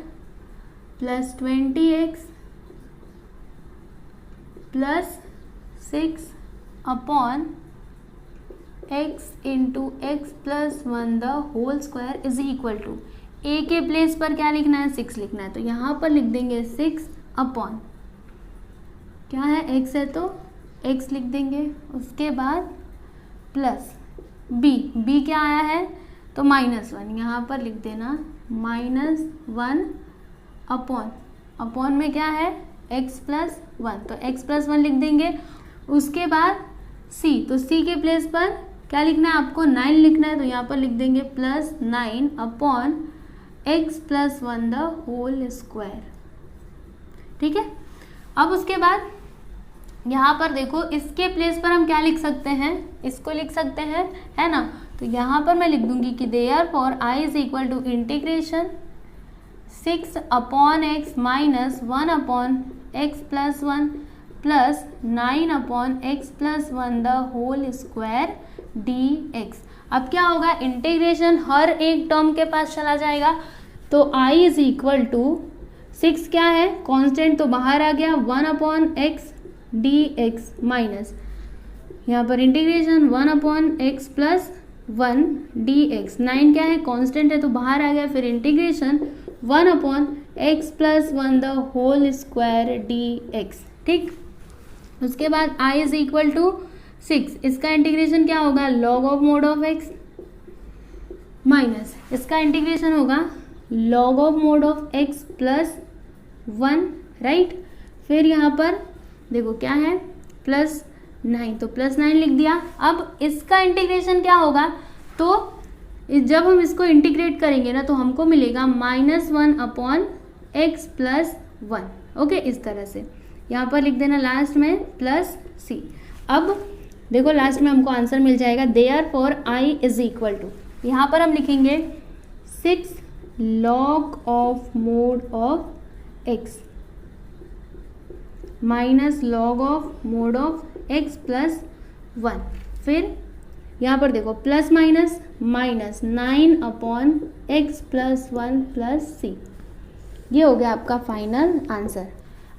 + 20x plus 6 upon x into x plus 1 the whole square is equal to, a के प्लेस पर क्या लिखना है, 6 लिखना है, तो यहाँ पर लिख देंगे 6 अपॉन, क्या है x है तो x लिख देंगे, उसके बाद प्लस b क्या आया है तो -1, यहाँ पर लिख देना -1 अपॉन में क्या है x प्लस 1, तो x प्लस 1 लिख देंगे। उसके बाद c, तो c के प्लेस पर क्या लिखना है आपको, 9 लिखना है, तो यहाँ पर लिख देंगे +9 upon x plus 1 the whole square. ठीक है, अब उसके बाद यहाँ पर देखो, इसके प्लेस पर हम क्या लिख सकते हैं, इसको लिख सकते हैं, है ना, तो यहाँ पर मैं लिख दूंगी कि therefore I is equal to integration 6 upon x minus 1 upon x plus 1 plus 9 upon x plus 1 the whole square dx। अब क्या होगा, इंटीग्रेशन हर एक टर्म के पास चला जाएगा, तो I इज इक्वल टू 6 क्या है कांस्टेंट, तो बाहर आ गया 1 अपॉन x dx माइनस यहाँ पर integration 1 upon x plus 1 dx, 9 क्या है कांस्टेंट है तो बाहर आ गया, फिर integration 1 upon x plus 1 the whole square dx। ठीक, उसके बाद I इज इक्वल टू 6, इसका इंटीग्रेशन क्या होगा, log of mode of x minus इसका इंटीग्रेशन होगा log of mode of x plus 1, right. फिर यहाँ पर देखो क्या है +9, तो +9 लिख दिया। अब इसका इंटीग्रेशन क्या होगा, तो जब हम इसको इंटीग्रेट करेंगे ना तो हमको मिलेगा -1 अपॉन x प्लस 1। ओके, इस तरह से यहाँ पर लिख देना लास्ट में +c। अब देखो लास्ट में हमको आंसर मिल जाएगा, therefore I is equal to, यहाँ पर हम लिखेंगे 6 log of mode of x minus log of mode of x plus 1। फिर यहाँ पर देखो plus minus -9 upon x plus 1 plus c। ये हो गया आपका फाइनल आंसर।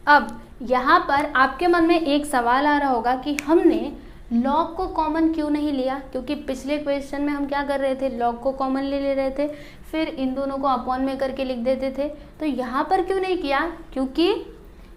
अब यहाँ पर आपके मन में एक सवाल आ रहा होगा कि हमने log को कॉमन क्यों नहीं लिया, क्योंकि पिछले क्वेश्चन में हम क्या कर रहे थे, log को कॉमन ले रहे थे, फिर इन दोनों को अपॉन में करके लिख देते थे। तो यहाँ पर क्यों नहीं किया, क्योंकि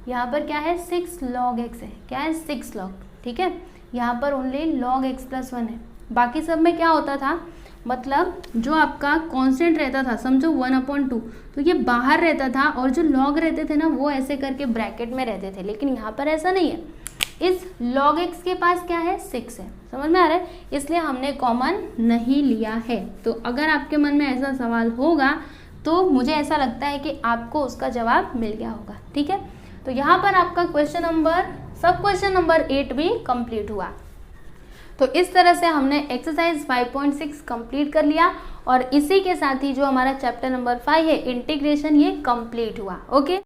यहाँ पर क्या है 6 log x है, क्या है 6 log, ठीक है, यहाँ पर ओनली log x प्लस 1 है। बाकी सब में क्या होता था, मतलब जो आपका कांस्टेंट रहता था, समझो 1/2, तो ये बाहर रहता था और जो log रहते थे ना वो ऐसे करके ब्रैकेट में रहते थे, लेकिन यहाँ पर ऐसा नहीं है। इस log x के पास क्या है 6 है, समझ में आ रहा है, इसलिए हमने कॉमन नहीं लिया है। तो अगर आपके मन में ऐसा सवाल होगा तो मुझे ऐसा लगता है कि आपको उसका जवाब मिल गया होगा। ठीक है, तो यहाँ पर आपका सब क्वेश्चन नंबर 8 भी कंप्लीट हुआ। तो इस तरह से हमने एक्सरसाइज 5.6 कंप्लीट कर लिया और इसी के साथ ही जो हमारा चैप्टर नंबर 5 है इंटीग्रेशन, ये कंप्लीट हुआ। ओके।